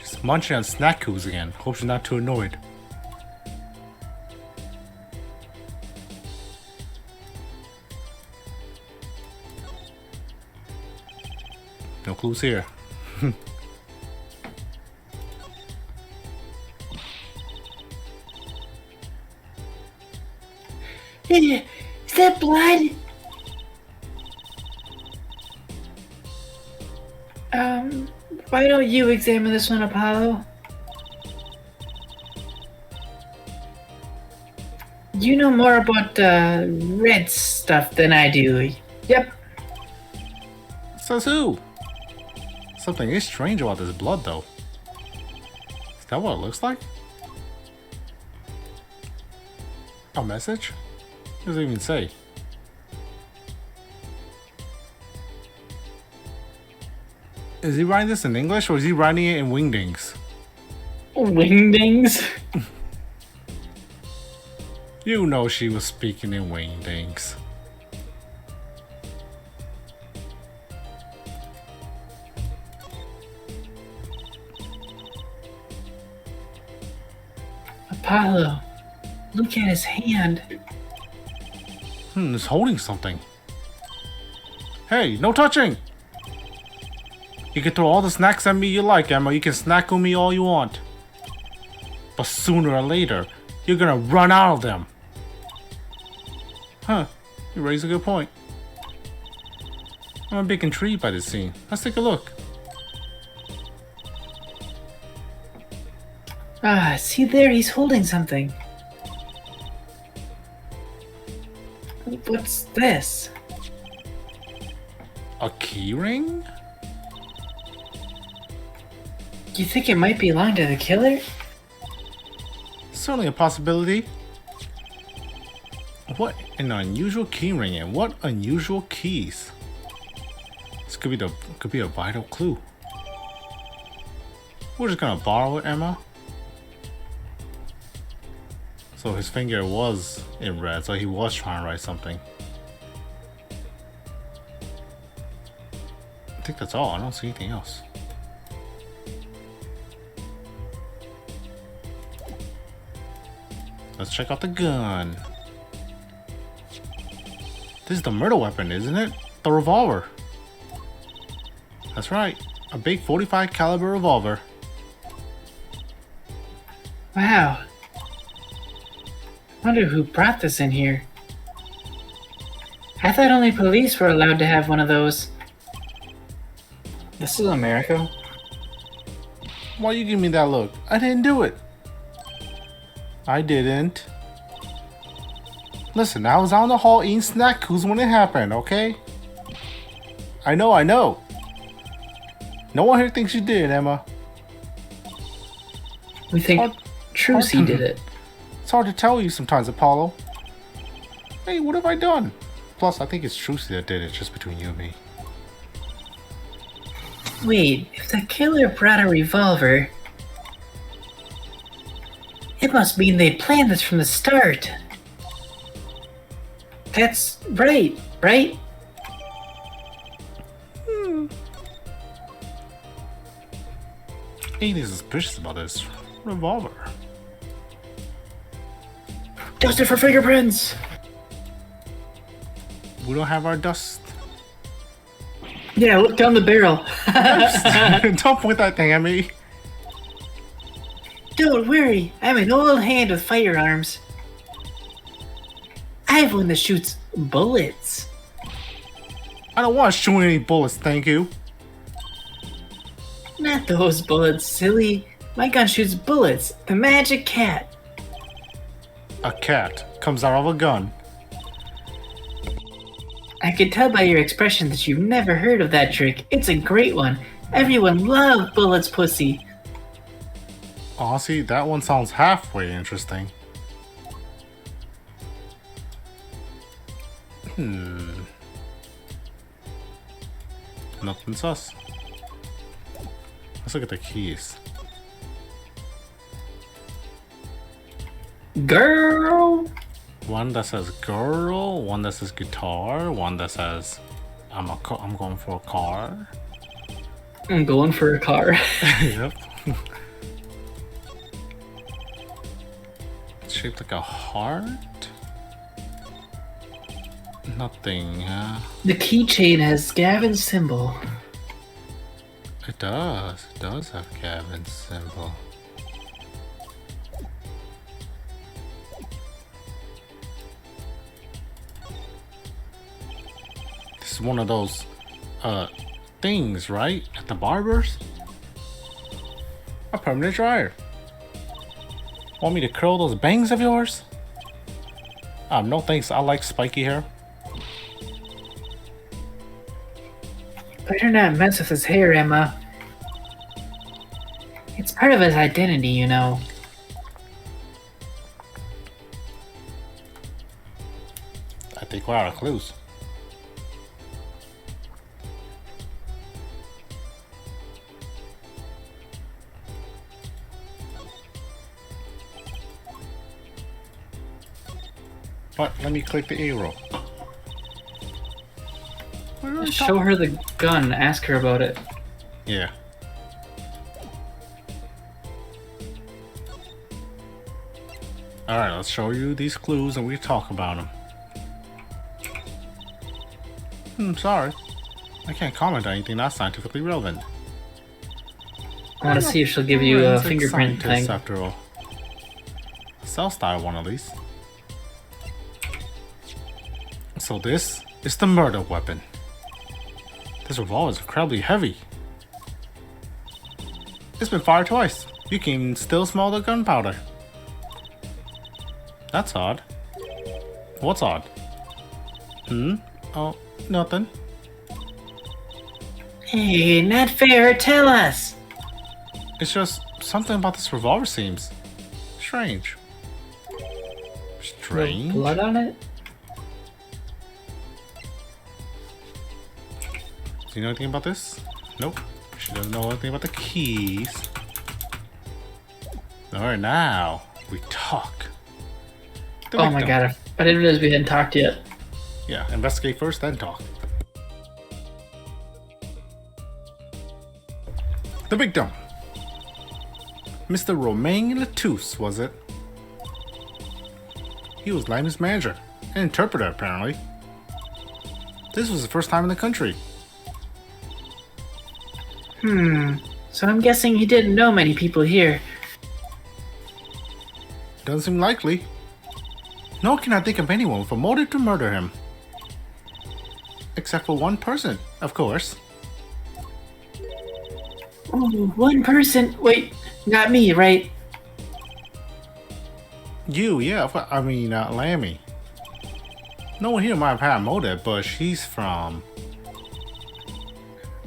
She's munching on snack cookies again. Hope she's not too annoyed. No clues here. Is that blood? Why don't you examine this one, Apollo? You know more about red stuff than I do. Yep. Says who? Something is strange about this blood, though. Is that what it looks like? A message? What does it even say? Is he writing this in English or is he writing it in wingdings? Wingdings? You know she was speaking in wingdings. Apollo, look at his hand. He's holding something. Hey, no touching! You can throw all the snacks at me you like, Emma. You can snack on me all you want. But sooner or later, you're gonna run out of them. Huh, you raise a good point. I'm a bit intrigued by this scene. Let's take a look. Ah, see there, he's holding something. What's this? A key ring? You think it might belong to the killer? Certainly a possibility. What an unusual key ring and what unusual keys. This could be a vital clue. We're just gonna borrow it, Emma. So his finger was in red, so he was trying to write something. I think that's all. I don't see anything else. Let's check out the gun. This is the murder weapon, isn't it? The revolver. That's right. A big 45 caliber revolver. Wow. Wonder who brought this in here. I thought only police were allowed to have one of those. This is America. Why you give me that look? I didn't do it. I didn't. Listen, I was out in the hall eating snack cookies when it happened, okay? I know. No one here thinks you did, Emma. We think Trucy did it. It's hard to tell you sometimes, Apollo. Hey, what have I done? Plus, I think it's Trucy that did it, just between you and me. Wait, if the killer brought a revolver, it must mean they planned this from the start. That's right? Anything suspicious about this revolver? Dust it for fingerprints! We don't have our dust. Yeah, look down the barrel. Don't point that thing at me. Don't worry, I'm an old hand with firearms. I have one that shoots bullets. I don't want to shoot any bullets, thank you. Not those bullets, silly. My gun shoots bullets. The magic cat. A cat comes out of a gun. I can tell by your expression that you've never heard of that trick. It's a great one. Everyone loves bullets, pussy. Honestly, that one sounds halfway interesting. Nothing sus. Let's look at the keys. Girl! One that says girl, one that says guitar, one that says I'm going for a car. I'm going for a car. Yep. It's shaped like a heart. Nothing. The keychain has Gavin's symbol. It does. It does have Gavin's symbol. This is one of those things, right? At the barbers? A permanent dryer. Want me to curl those bangs of yours? No thanks, I like spiky hair. Better not mess with his hair, Emma. It's part of his identity, you know. I think we're out of clues. But let me click the arrow. Show her the gun. Ask her about it. Yeah. Alright, let's show you these clues and we talk about them. Sorry. I can't comment on anything not scientifically relevant. I want to see if she'll give you a Forensic fingerprint scientist, thing. after all. Cell style one of these. So this is the murder weapon. This revolver is incredibly heavy. It's been fired twice. You can still smell the gunpowder. That's odd. What's odd? Oh, nothing. Hey, not fair. Tell us. It's just something about this revolver seems strange. Strange? Blood on it? Do you know anything about this? Nope. She doesn't know anything about the keys. Alright, now we talk. The Oh my victim. god, I didn't realize we hadn't talked yet. Yeah, investigate first, then talk. The victim. Mr. Romain Latouche, was it? He was Lamy's manager, an interpreter apparently. This was the first time in the country. So I'm guessing he didn't know many people here. Doesn't seem likely. Nor can I think of anyone with a motive to murder him. Except for one person, of course. Ooh, one person. Wait, not me, right? You, yeah, I mean, Lammy. No one here might have had a motive, but she's from...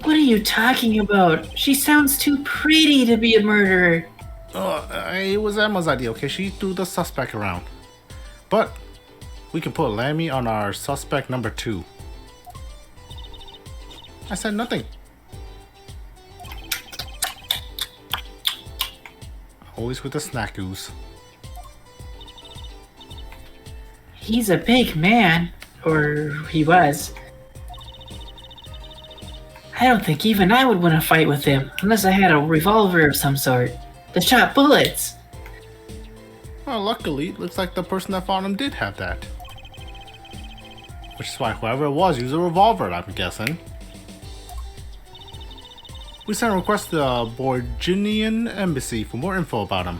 What are you talking about? She sounds too pretty to be a murderer. It was Emma's idea, okay? She threw the suspect around. But we can put Lammy on our suspect number 2. I said nothing. Always with the snackoos. He's a big man. Or he was. I don't think even I would win a fight with him unless I had a revolver of some sort that shot bullets. Well, luckily, it looks like the person that found him did have that. Which is why whoever it was used a revolver, I'm guessing. We sent a request to the Borginian embassy for more info about him.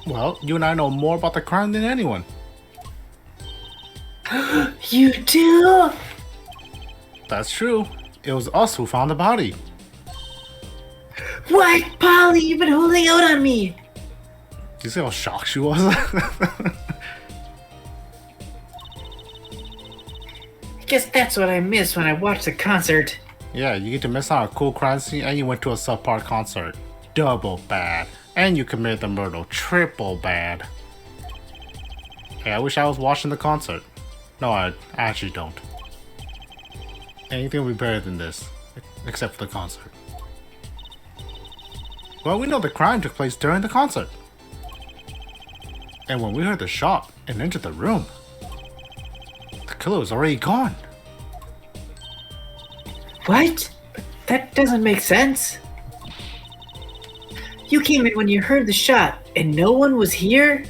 Well, you and I know more about the crime than anyone. You do? That's true. It was us who found the body. What? Polly, you've been holding out on me. Do you see how shocked she was? I guess that's what I missed when I watched the concert. Yeah, you get to miss out on a cool crime scene and you went to a subpar concert. Double bad. And you committed the murder. Triple bad. Hey, I wish I was watching the concert. No, I actually don't. Anything will be better than this. Except for the concert. Well, we know the crime took place during the concert. And when we heard the shot and entered the room, the killer was already gone. What? That doesn't make sense. You came in when you heard the shot and no one was here?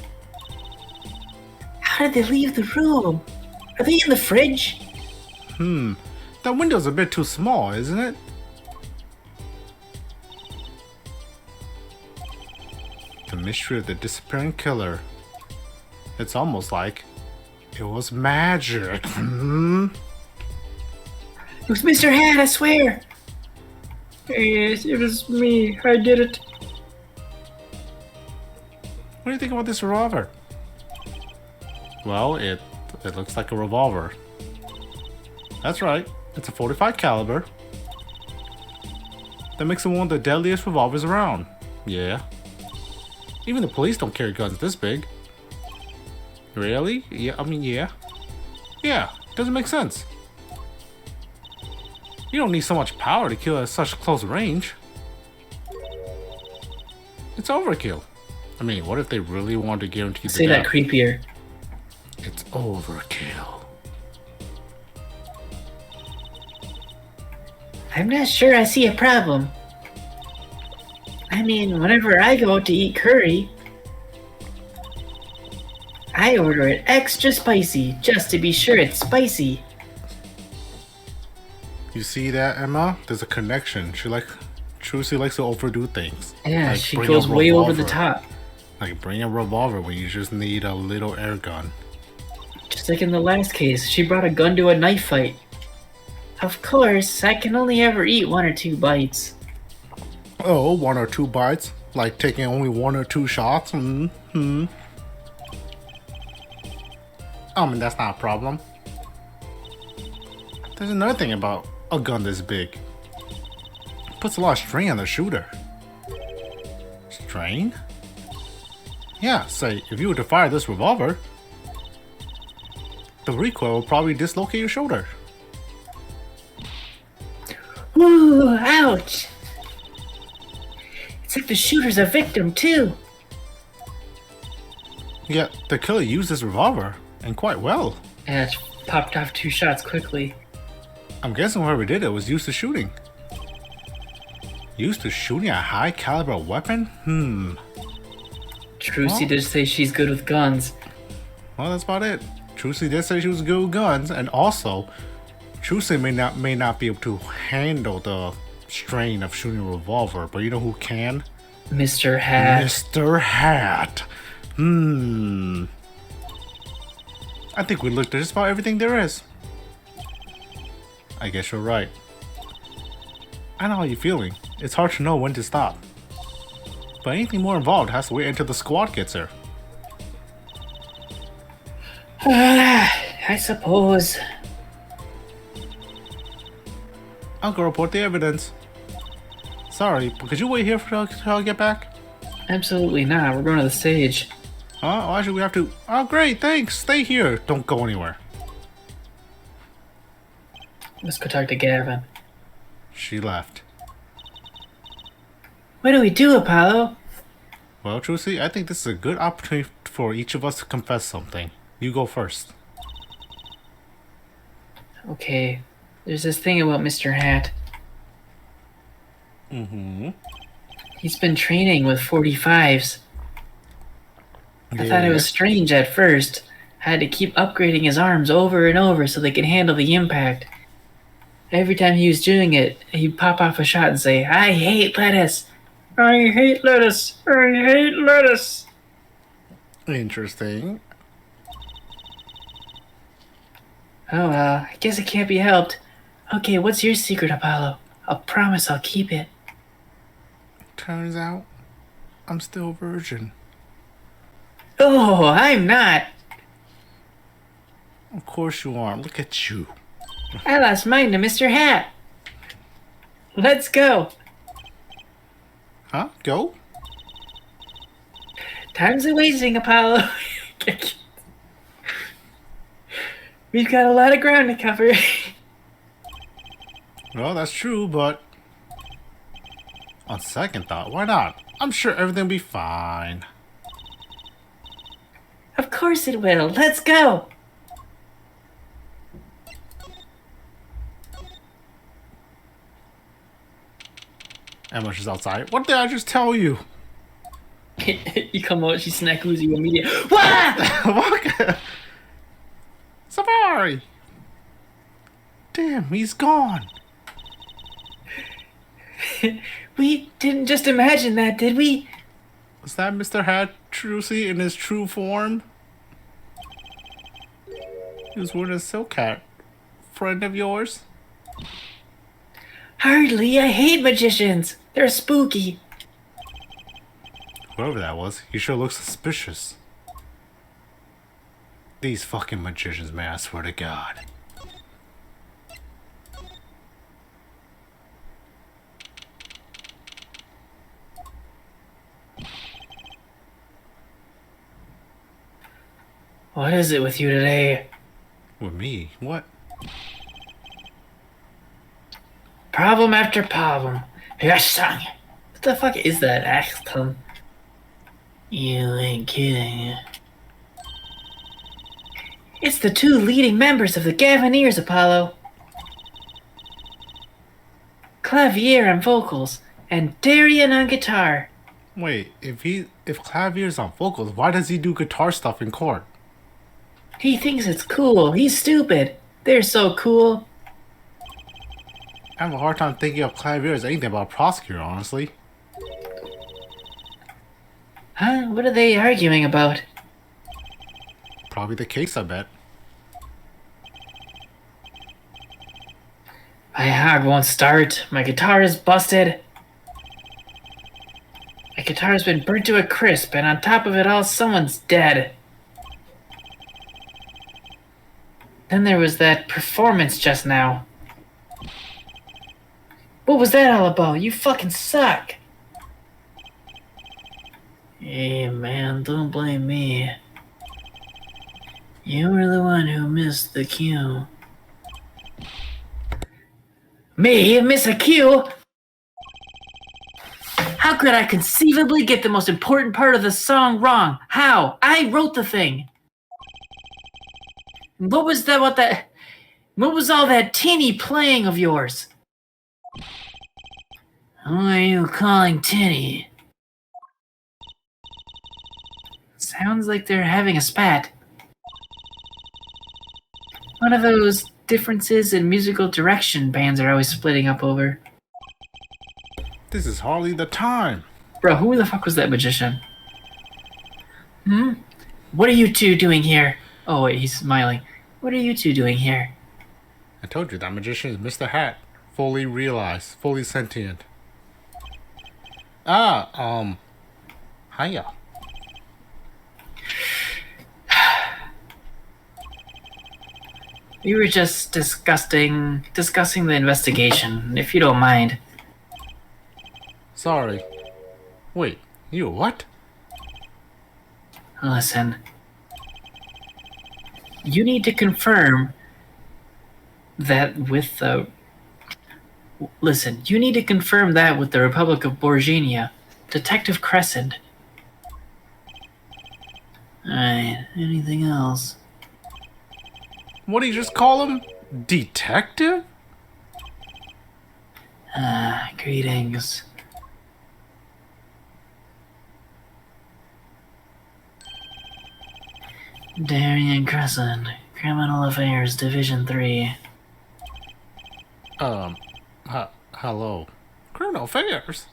How did they leave the room? Are they in the fridge? That window's a bit too small, isn't it? The mystery of the disappearing killer. It's almost like it was magic. It was Mr. Hat, I swear. Yes, it was me. I did it. What do you think about this revolver? Well, it looks like a revolver. That's right. It's a .45 caliber. That makes it one of the deadliest revolvers around. Yeah. Even the police don't carry guns this big. Really? Yeah, I mean, yeah. Yeah, doesn't make sense. You don't need so much power to kill at such close range. It's overkill. I mean, what if they really want to guarantee the Say that death? creepier. It's overkill. I'm not sure I see a problem. I mean, whenever I go out to eat curry, I order it extra spicy, just to be sure it's spicy. You see that, Emma? There's a connection. Trucy likes to overdo things. Yeah, Like she bring goes a way over the revolver. top. Like bring a revolver when you just need a little air gun. Just like in the last case, she brought a gun to a knife fight. Of course, I can only ever eat 1 or 2 bites. Oh, 1 or 2 bites? Like taking only 1 or 2 shots? I mean, that's not a problem. There's another thing about a gun this big. It puts a lot of strain on the shooter. Strain? Yeah, say, if you were to fire this revolver, the recoil will probably dislocate your shoulder. Ooh, ouch! It's like the shooter's a victim, too. Yet, the killer used this revolver, and quite well. Yeah, it popped off 2 shots quickly. I'm guessing whoever did it was used to shooting. Used to shooting a high caliber weapon? Trucy Well- did say she's good with guns. Well, that's about it. Trucy did say she was good with guns, and also, Trucy may not be able to handle the strain of shooting a revolver, but you know who can? Mr. Hat. Mr. Hat. I think we looked at just about everything there is. I guess you're right. I know how you're feeling. It's hard to know when to stop. But anything more involved has to wait until the squad gets there. I suppose. I'll go report the evidence. Sorry, but could you wait here till I get back? Absolutely not. We're going to the stage. Why should we have to? Oh, great, thanks. Stay here. Don't go anywhere. Let's go talk to Gavin. She left. What do we do, Apollo? Well, Trucy, I think this is a good opportunity for each of us to confess something. You go first. Okay, there's this thing about Mr. Hat. He's been training with 45s. I thought it was strange at first. Had to keep upgrading his arms over and over so they could handle the impact. Every time he was doing it, he'd pop off a shot and say, "I hate lettuce! I hate lettuce! I hate lettuce!" Interesting. Oh well, I guess it can't be helped. Okay, what's your secret, Apollo? I'll promise I'll keep it. Turns out, I'm still a virgin. Oh, I'm not! Of course you are. Look at you. I lost mine to Mr. Hat. Let's go. Huh? Go? Time's a wasting, Apollo. We've got a lot of ground to cover. Well, that's true, but on second thought, why not? I'm sure everything will be fine. Of course it will. Let's go. Emma's just outside. What did I just tell you? You come out, she snack Uzi immediately. Wah! What? Safari! Damn, he's gone. We didn't just imagine that, did we? Was that Mr. Hat Trucy in his true form? He was wearing a silk hat. Friend of yours? Hardly, I hate magicians. They're spooky. Whoever that was, he sure looks suspicious. These fucking magicians, man, I swear to God. What is it with you today? With me? What? Problem after problem. What the fuck is that accent? You ain't kidding. It's the two leading members of the Gavineers, Apollo. Clavier on vocals, and Darian on guitar. Wait, if Clavier's on vocals, why does he do guitar stuff in court? He thinks it's cool. He's stupid. They're so cool. I have a hard time thinking of Clavier as anything but a prosecutor, honestly. Huh? What are they arguing about? Probably the case, I bet. My heart won't start. My guitar is busted. My guitar's been burnt to a crisp, and on top of it all, someone's dead. Then there was that performance just now. What was that all about? You fucking suck. Hey, man, don't blame me. You were the one who missed the cue. Me? Miss a cue? How could I conceivably get the most important part of the song wrong? How? I wrote the thing. What was all that tinny playing of yours? Who are you calling tinny? Sounds like they're having a spat. One of those differences in musical direction bands are always splitting up over. This is hardly the time. Bro, who the fuck was that magician? What are you two doing here? Oh wait, he's smiling. What are you two doing here? I told you that magician is Mr. Hat. Fully realized, fully sentient. Hiya. We were just discussing the investigation, if you don't mind. Sorry. Wait, you what? Listen. You need to confirm that with the... Listen, you need to confirm that with the Republic of Borginia. Detective Crescent. Alright, anything else? What do you just call him? Detective? Greetings. Darian Crescent, Criminal Affairs, Division 3. Hello. Criminal Affairs?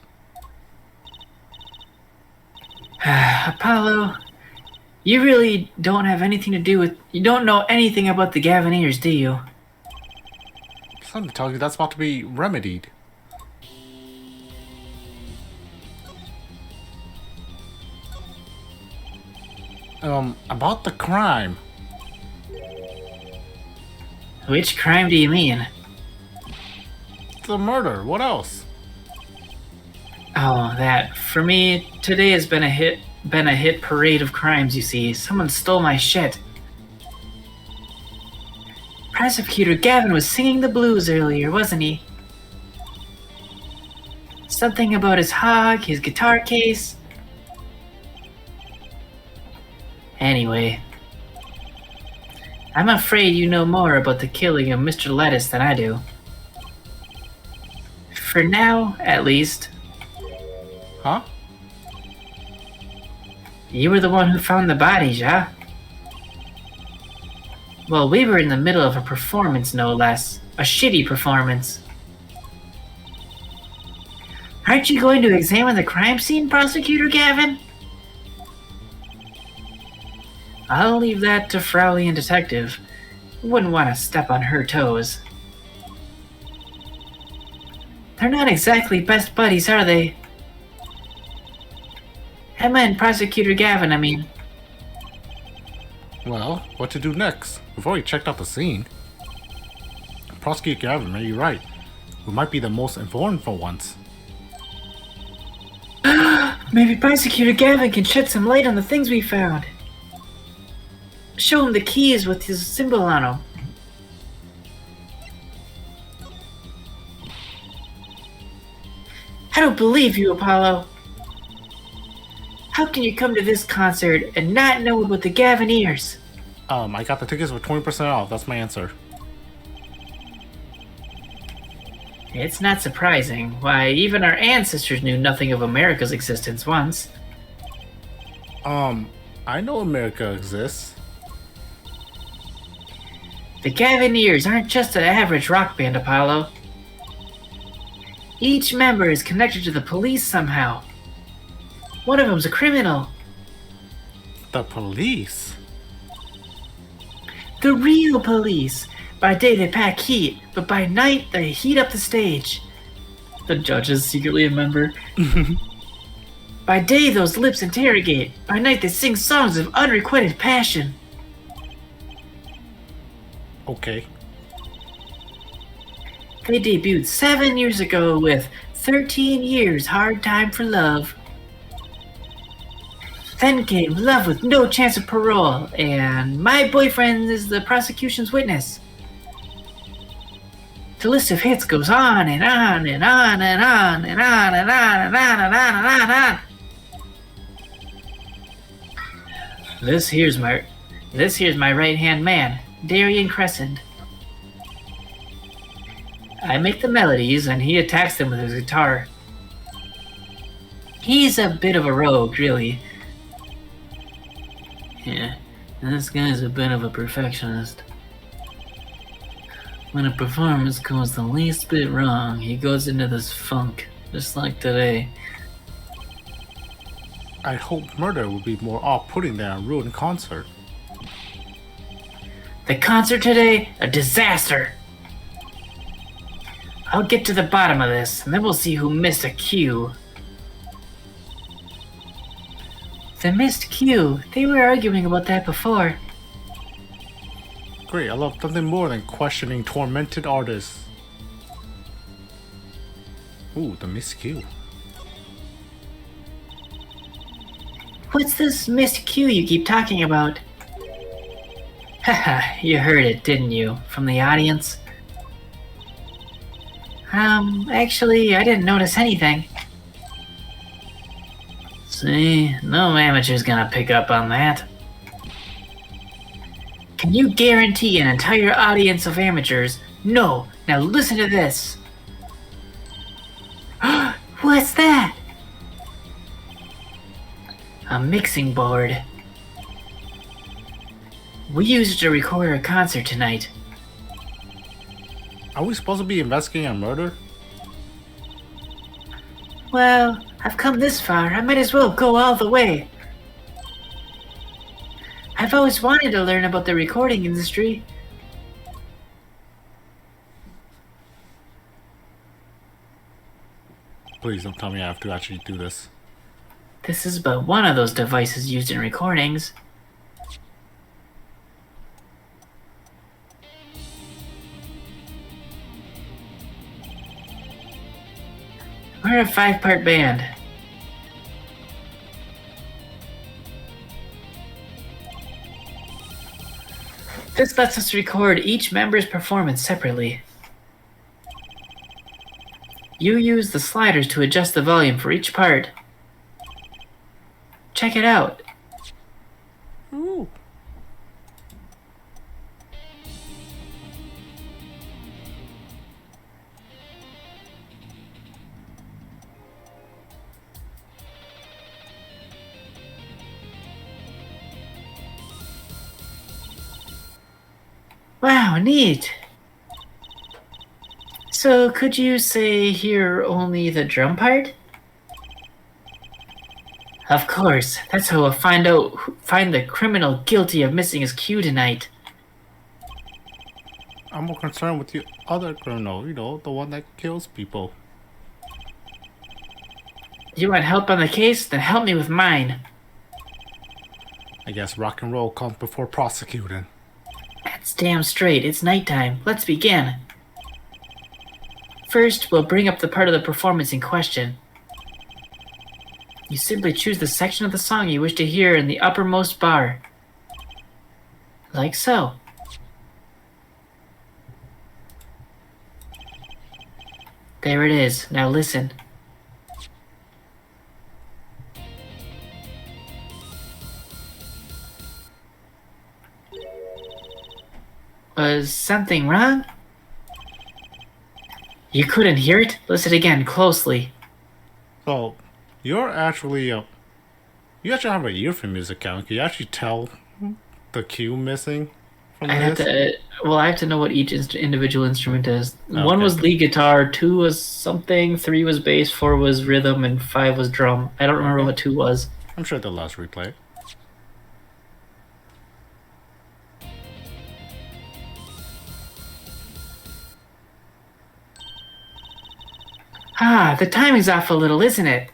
Apollo, you really don't have anything to do with... You don't know anything about the Gavineers, do you? Something tells you that's about to be remedied. About the crime. Which crime do you mean? The murder, what else? Oh, that. For me, today has been a hit parade of crimes, you see. Someone stole my shit. Prosecutor Gavin was singing the blues earlier, wasn't he? Something about his hog, his guitar case. Anyway, I'm afraid you know more about the killing of Mr. Lettuce than I do. For now, at least. Huh? You were the one who found the bodies, yeah? Well, we were in the middle of a performance, no less. A shitty performance. Aren't you going to examine the crime scene, Prosecutor Gavin? I'll leave that to Frowley and Detective. Wouldn't want to step on her toes. They're not exactly best buddies, are they? Emma and Prosecutor Gavin, I mean. Well, what to do next? We've already checked out the scene. Prosecutor Gavin may be right. We might be the most informed for once. Maybe Prosecutor Gavin can shed some light on the things we found. Show him the keys with his symbol on them. I don't believe you, Apollo. How can you come to this concert and not know about the Gavineers? I got the tickets for 20% off. That's my answer. It's not surprising. Why, even our ancestors knew nothing of America's existence once. I know America exists. The Gavineers aren't just an average rock band, Apollo. Each member is connected to the police somehow. One of them's a criminal. The police? The real police. By day they pack heat, but by night they heat up the stage. The judge is secretly a member. By day those lips interrogate. By night they sing songs of unrequited passion. Okay. They debuted 7 years ago with 13 Years Hard Time for Love. Then came Love with No Chance of Parole, and My Boyfriend is the Prosecution's Witness. The list of hits goes on and on and on and on and on and on and on and on and on and on. This here's my right-hand man, Darian Crescent. I make the melodies and he attacks them with his guitar. He's a bit of a rogue, really. Yeah, this guy's a bit of a perfectionist. When a performance goes the least bit wrong, he goes into this funk, just like today. I hope murder would be more off-putting than a ruined concert. The concert today, a disaster. I'll get to the bottom of this, and then we'll see who missed a cue. The missed cue. They were arguing about that before. Great, I love nothing more than questioning tormented artists. Ooh, the missed cue. What's this missed cue you keep talking about? Haha, you heard it, didn't you? From the audience? Actually, I didn't notice anything. See, no amateur's gonna pick up on that. Can you guarantee an entire audience of amateurs? No. Now listen to this. What's that? A mixing board. We used it to record our concert tonight. Are we supposed to be investigating a murder? Well, I've come this far. I might as well go all the way. I've always wanted to learn about the recording industry. Please don't tell me I have to actually do this. This is but one of those devices used in recordings. We're a 5-part band. This lets us record each member's performance separately. You use the sliders to adjust the volume for each part. Check it out. Ooh. Wow, neat. So could you say hear only the drum part? Of course, that's how we'll find the criminal guilty of missing his cue tonight. I'm more concerned with the other criminal, the one that kills people. You want help on the case? Then help me with mine. I guess rock and roll comes before prosecuting. That's damn straight. It's nighttime. Let's begin. First, we'll bring up the part of the performance in question. You simply choose the section of the song you wish to hear in the uppermost bar. Like so. There it is. Now listen. Was something wrong? You couldn't hear it? Listen again closely. So, you're actually you actually have an ear for music, Can you actually tell the cue missing from I have this? to. Well, I have to know what each individual instrument is. One Okay. was lead guitar, 2 was something, 3 was bass, 4 was rhythm, and 5 was drum. I don't remember what 2 was. I'm sure they'll let us replay it. Ah, the timing's off a little, isn't it?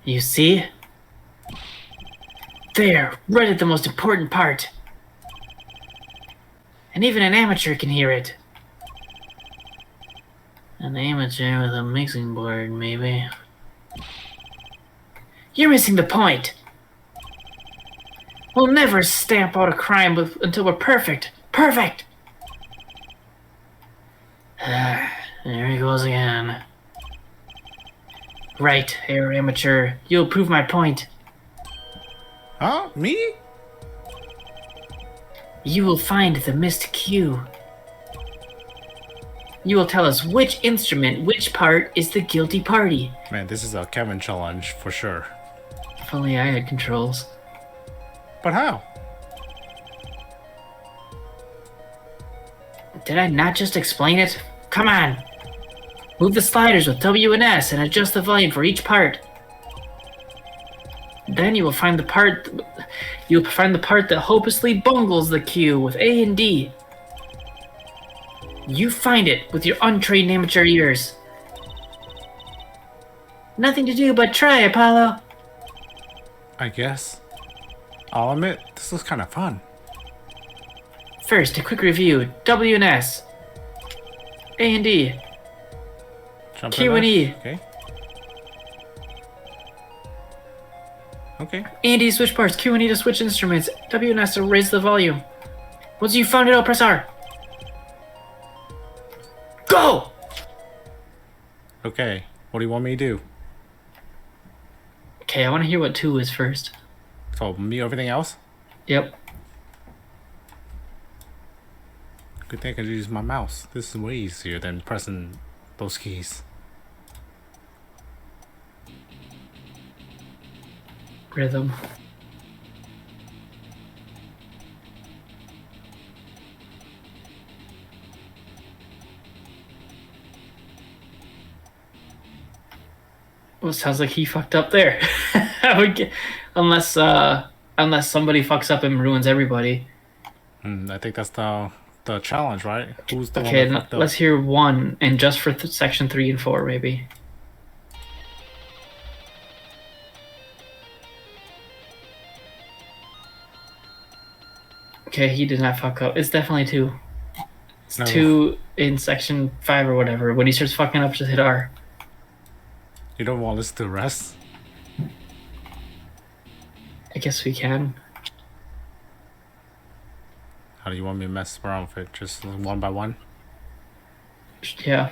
You see? There, right at the most important part. And even an amateur can hear it. An amateur with a mixing board, maybe. You're missing the point. We'll never stamp out a crime until we're perfect. Perfect! There he goes again. Right, Herr Amateur. You'll prove my point. Huh? Me? You will find the missed cue. You will tell us which instrument, which part is the guilty party. Man, this is a Kevin challenge for sure. If only I had controls. But how? Did I not just explain it? Come on! Move the sliders with W and S and adjust the volume for each part. Then you will find the part. You'll find the part that hopelessly bungles the cue with A and D. You find it with your untrained amateur ears. Nothing to do but try, Apollo. I guess. I'll admit, this was kind of fun. First, a quick review. W and S. A and D. Jump Q in and there? E. Okay. Okay. A and D switch parts. Q and E to switch instruments. W and S to raise the volume. Once you found it out, press R. Go! Okay. What do you want me to do? Okay, I want to hear what 2 is first. So, me everything else? Yep. Good thing I can use my mouse. This is way easier than pressing those keys. Rhythm. Well, sounds like he fucked up there. I would get, unless somebody fucks up and ruins everybody. I think that's the challenge, right? Who's the Okay, one that fucked up? let's hear 1, and just for section 3 and 4, maybe. Okay, he did not fuck up. It's definitely 2. It's No. 2 in section 5 or whatever. When he starts fucking up, just hit R. You don't want to listen to the rest? I guess we can. How do you want me to mess around with it? Just one by one? Yeah.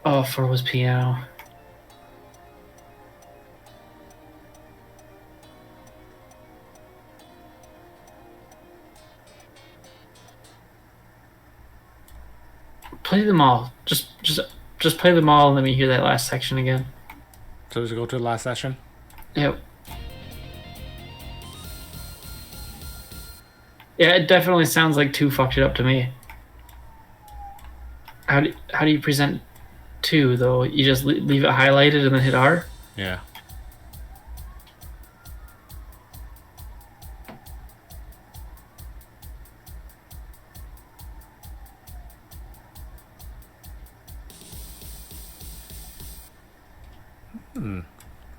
Oh, 4 was piano. Play them all. Just play them all and let me hear that last section again. So let's go to the last session. Yep. Yeah, it definitely sounds like 2 fucked it up to me. How do you present 2 though? You just leave it highlighted and then hit R? Yeah.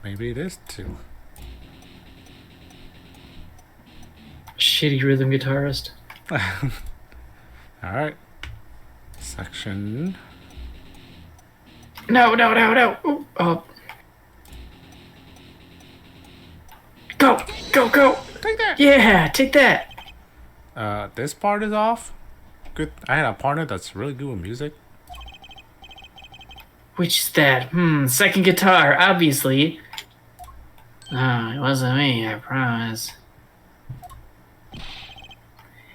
Maybe it is 2. Shitty rhythm guitarist. Alright. Section. No. Ooh, oh. Go. Take that! Yeah, take that. This part is off. Good. I had a partner that's really good with music. Which is that? Second guitar, obviously. No, it wasn't me, I promise.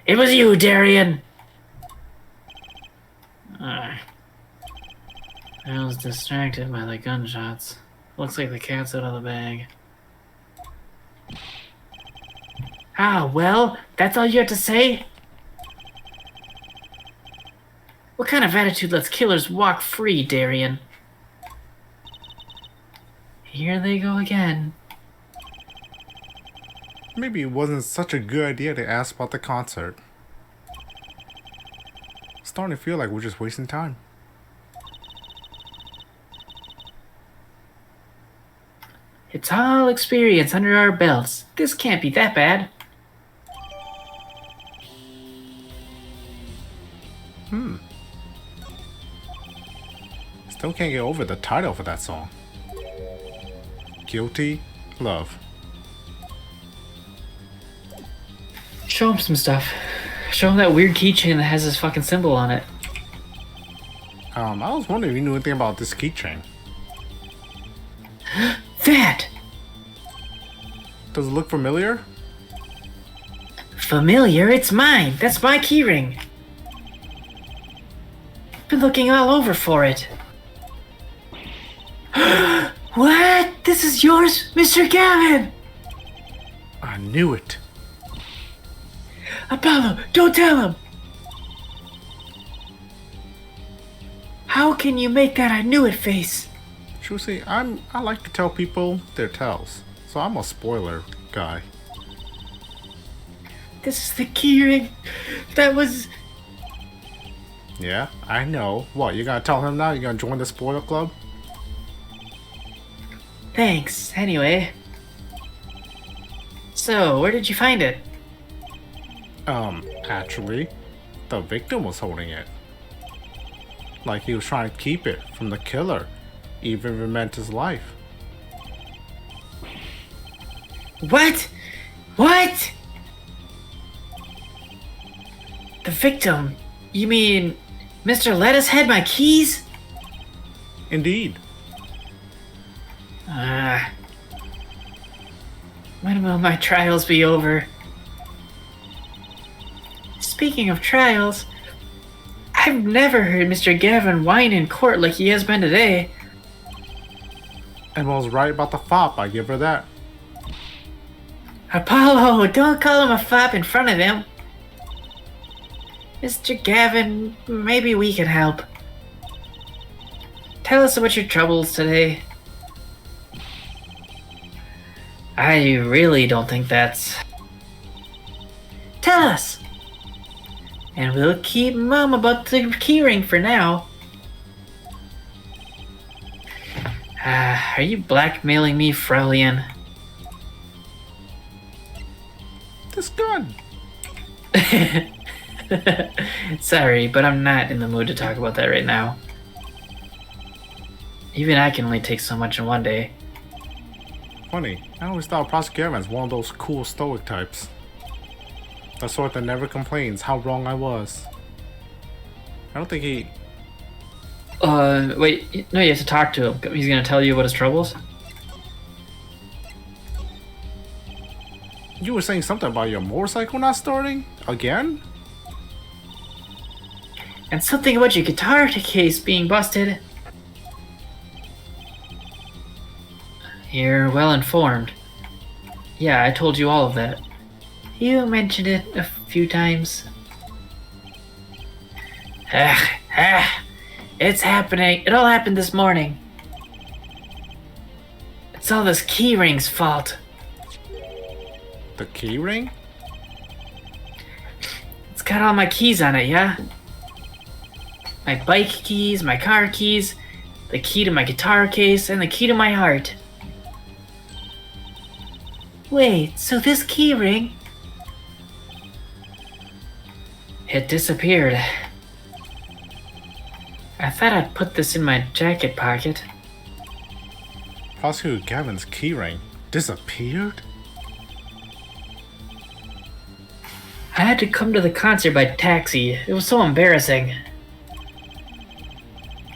It was you, Darian! I was distracted by the gunshots. Looks like the cat's out of the bag. Ah, well, that's all you have to say? What kind of attitude lets killers walk free, Darian? Here they go again. Maybe it wasn't such a good idea to ask about the concert. It's starting to feel like we're just wasting time. It's all experience under our belts. This can't be that bad. Still can't get over the title for that song. Guilty Love. Show him some stuff. Show him that weird keychain that has his fucking symbol on it. I was wondering if you knew anything about this keychain. That! Does it look familiar? Familiar? It's mine. That's my keyring. Been looking all over for it. What? This is yours, Mr. Gavin? I knew it. Apollo, don't tell him. How can you make that I knew it face? Truthfully, I like to tell people their tells, so I'm a spoiler guy. This is the keyring that was... Yeah, I know. What, you gonna tell him now? You gonna join the spoiler club? Thanks, anyway. So, where did you find it? Actually, the victim was holding it. Like he was trying to keep it from the killer, even if it meant his life. What? What? The victim? You mean Mr. Lettuce had my keys? Indeed. When will my trials be over? Speaking of trials, I've never heard Mr. Gavin whine in court like he has been today. Emma was right about the fop, I give her that. Apollo, don't call him a fop in front of him. Mr. Gavin, maybe we can help. Tell us about your troubles today. I really don't think that's... Tell us! And we'll keep mum about the keyring for now. Are you blackmailing me, Fraulein? This gun! Sorry, but I'm not in the mood to talk about that right now. Even I can only take so much in one day. Funny, I always thought Prosecutor was one of those cool stoic types. The sort that never complains how wrong I was. I don't think he... Wait, no, you have to talk to him. He's gonna tell you about his troubles? You were saying something about your motorcycle not starting? Again? And something about your guitar case being busted. You're well informed. Yeah, I told you all of that. You mentioned it a few times. It's happening. It all happened this morning. It's all this keyring's fault. The key ring? It's got all my keys on it, yeah? My bike keys, my car keys, the key to my guitar case, and the key to my heart. Wait, so this keyring... It disappeared. I thought I'd put this in my jacket pocket. Prosecutor Gavin's key ring disappeared? I had to come to the concert by taxi. It was so embarrassing.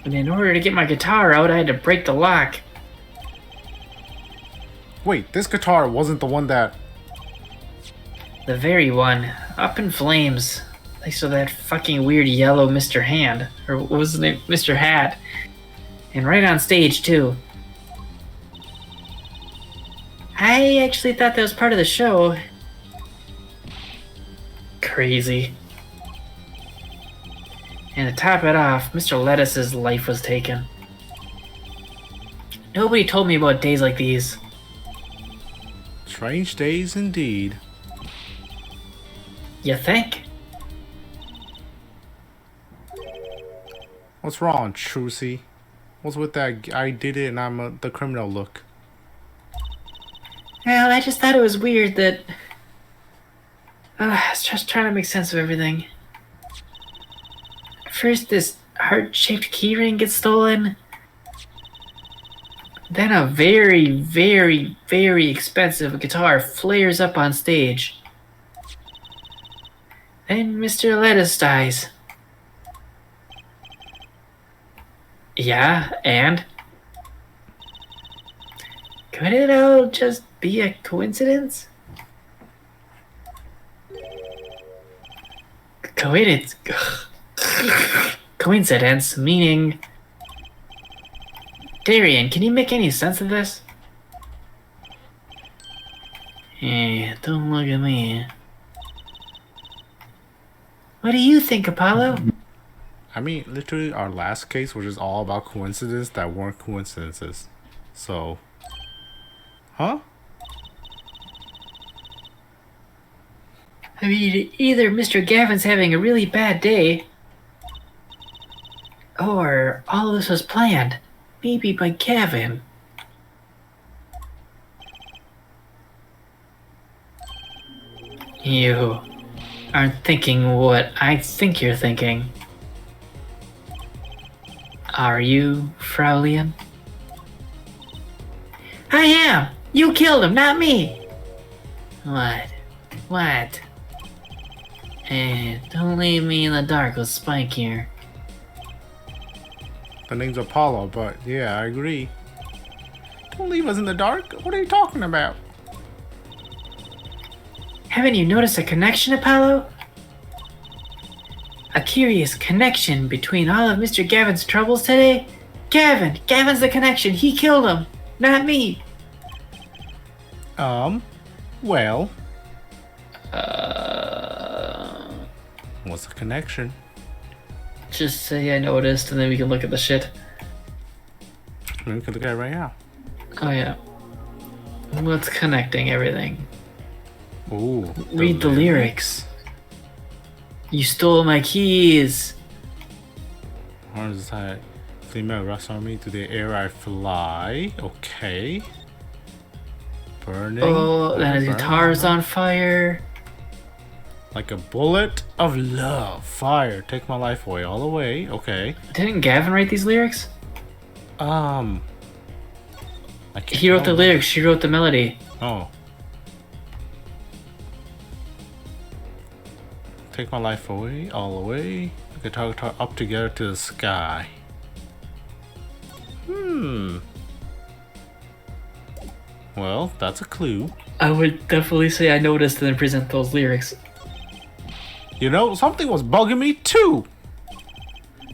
And in order to get my guitar out, I had to break the lock. Wait, this guitar wasn't the one that... The very one. Up in flames. Thanks to that fucking weird yellow Mr. Hand. Or what was his name? Mr. Hat. And right on stage, too. I actually thought that was part of the show. Crazy. And to top it off, Mr. Lettuce's life was taken. Nobody told me about days like these. Strange days indeed. You think? What's wrong, Trucy? What's with that I did it and I'm the criminal look? Well, I just thought it was weird that... I was just trying to make sense of everything. First, this heart-shaped keyring gets stolen. Then a very, very, very expensive guitar flares up on stage. Then Mr. Lettuce dies. Yeah, and? Could it all just be a coincidence? Coincidence, meaning... Darian, can you make any sense of this? Hey, don't look at me. What do you think, Apollo? I mean, literally our last case was just all about coincidences that weren't coincidences. So... Huh? I mean, either Mr. Gavin's having a really bad day, or all this was planned, maybe by Gavin. You aren't thinking what I think you're thinking. Are you, Fraulein? I am! You killed him, not me! What? Hey, don't leave me in the dark with Spike here. The name's Apollo, but yeah, I agree. Don't leave us in the dark. What are you talking about? Haven't you noticed a connection, Apollo? A curious connection between all of Mr. Gavin's troubles today? Gavin's the connection. He killed him, not me. Well. What's the connection? Just say I noticed, and then we can look at the shit. We can look at it right now. Oh yeah. What's connecting everything? Ooh. Read the lyrics. You stole my keys. Arms inside. Female rust on me. To the air I fly. Okay. Burning. Oh, then his burning. guitar's on fire. Like a bullet of love. Fire. Take my life away. All the way. Okay. Didn't Gavin write these lyrics? I can't He wrote the know. lyrics, she wrote the melody. Oh. Take my life away, all the way. Guitar up together to the sky. Well, that's a clue. I would definitely say I noticed and then present those lyrics. You know, something was bugging me too.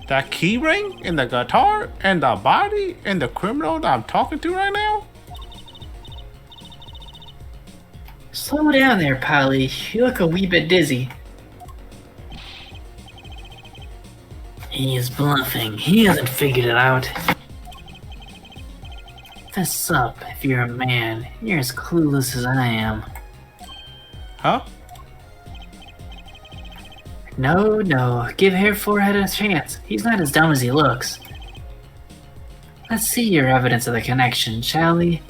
That key ring and the guitar and the body and the criminal that I'm talking to right now. Slow down there, Polly. You look a wee bit dizzy. He's bluffing. He hasn't figured it out. Fess up, if you're a man. You're as clueless as I am. Huh? No. Give Hair Forehead a chance. He's not as dumb as he looks. Let's see your evidence of the connection, shall we?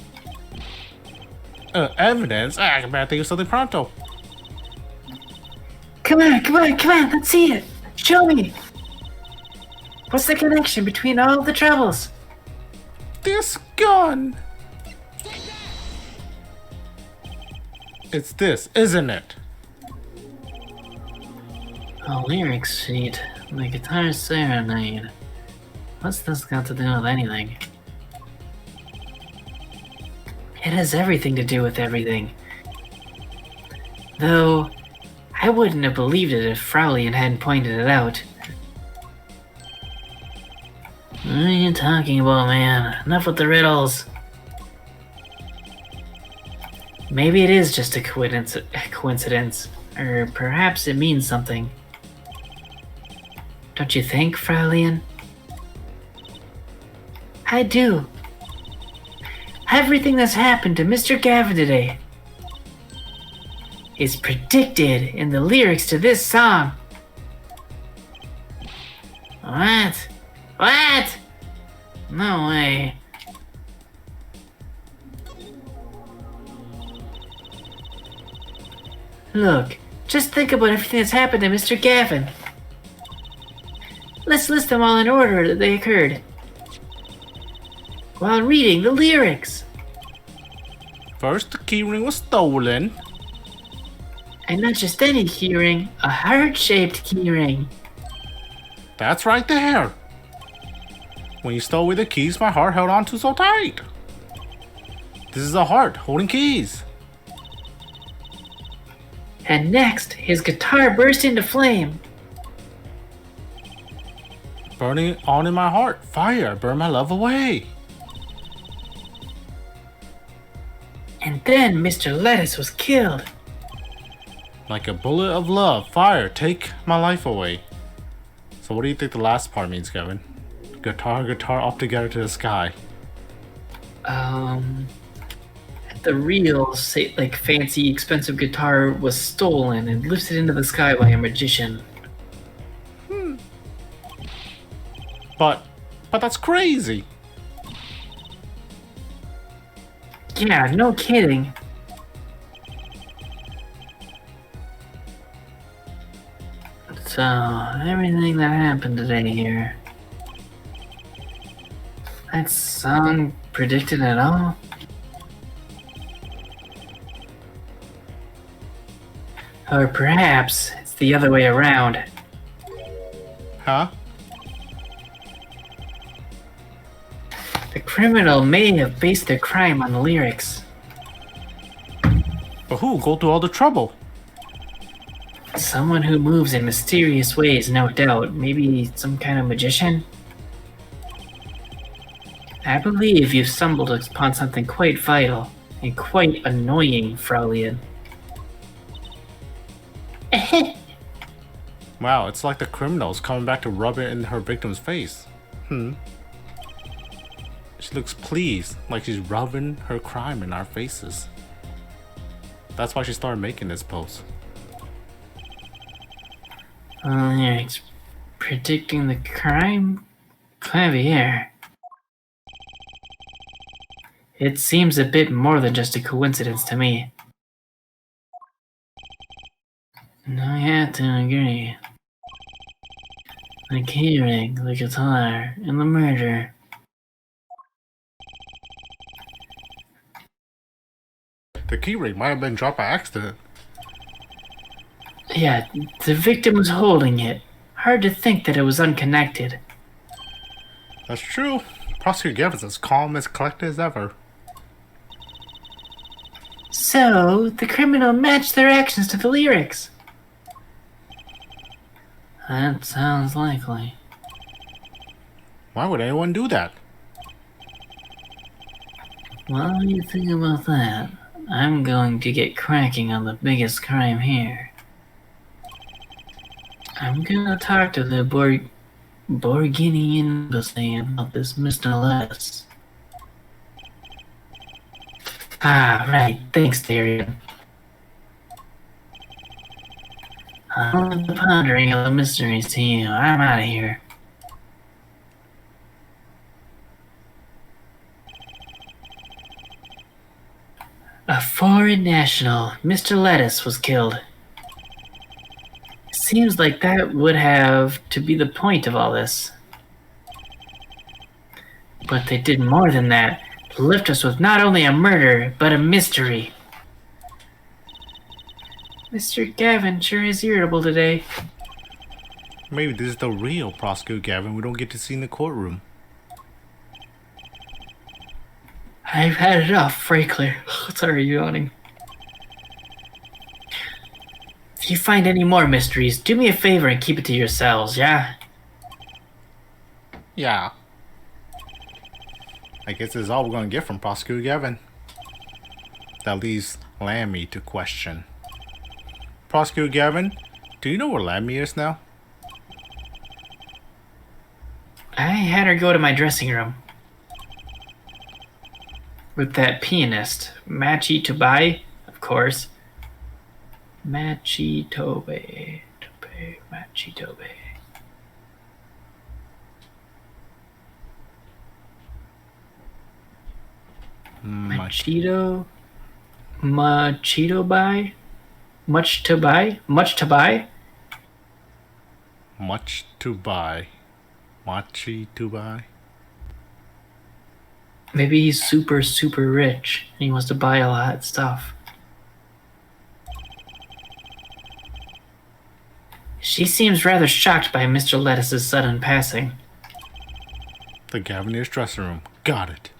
Evidence? I better think of something pronto. Come on, let's see it. Show me. What's the connection between all the troubles? This gun! It's this, isn't it? A lyric sheet. The guitar serenade. What's this got to do with anything? It has everything to do with everything. Though, I wouldn't have believed it if Fraulein hadn't pointed it out. What are you talking about, man? Enough with the riddles. Maybe it is just a coincidence, or perhaps it means something. Don't you think, Fraulein? I do. Everything that's happened to Mr. Gavin today is predicted in the lyrics to this song. What? What? No way. Look, just think about everything that's happened to Mr. Gavin. Let's list them all in order that they occurred while reading the lyrics. First, the keyring was stolen. And not just any keyring, a heart-shaped keyring. That's right there. When you stole away the keys, my heart held on to so tight. This is a heart holding keys. And next, his guitar burst into flame. Burning on in my heart. Fire, burn my love away. And then Mr. Lettuce was killed. Like a bullet of love. Fire, take my life away. So what do you think the last part means, Kevin? Guitar up together to the sky. The real, like, fancy, expensive guitar was stolen and lifted into the sky by a magician. But that's crazy. Yeah, no kidding. So, everything that happened today here. That song predicted it all? Or perhaps it's the other way around. Huh? The criminal may have based their crime on the lyrics. But who go through all the trouble? Someone who moves in mysterious ways, no doubt. Maybe some kind of magician? I believe you've stumbled upon something quite vital and quite annoying, Fraulein. Wow, it's like the criminal's coming back to rub it in her victim's face. She looks pleased, like she's rubbing her crime in our faces. That's why she started making this pose. Lyrics predicting the crime? Clavier. It seems a bit more than just a coincidence to me. I have to agree. The keyring, the guitar, and the murder. The keyring might have been dropped by accident. Yeah, the victim was holding it. Hard to think that it was unconnected. That's true. Prosecutor Gavin's as calm as collected as ever. So, the criminal matched their actions to the lyrics. That sounds likely. Why would anyone do that? What do you think about that? I'm going to get cracking on the biggest crime here. I'm gonna talk to the Borginian embassy about this Mr. Lettuce. Ah, right. Thanks, Darian. I'll leave the pondering of the mysteries to you. I'm out of here. A foreign national, Mr. Lettuce, was killed. Seems like that would have to be the point of all this. But they did more than that. To lift us with not only a murder, but a mystery. Mr. Gavin sure is irritable today. Maybe this is the real Prosecutor Gavin we don't get to see in the courtroom. I've had enough, frankly. Sorry, yawning. If you find any more mysteries, do me a favor and keep it to yourselves, yeah? Yeah. I guess this is all we're gonna get from Prosecutor Gavin. That leaves Lammy to question. Prosecutor Gavin, do you know where Lammy is now? I had her go to my dressing room. With that pianist, Machi Tobai, of course. Machi Tobe. Machi Tobe. Machito? Machito buy? Much to buy? Much to buy? Much to buy. Machi to buy. Maybe he's super, super rich and he wants to buy a lot of stuff. She seems rather shocked by Mr. Lettuce's sudden passing. The Gavineer's dressing room. Got it.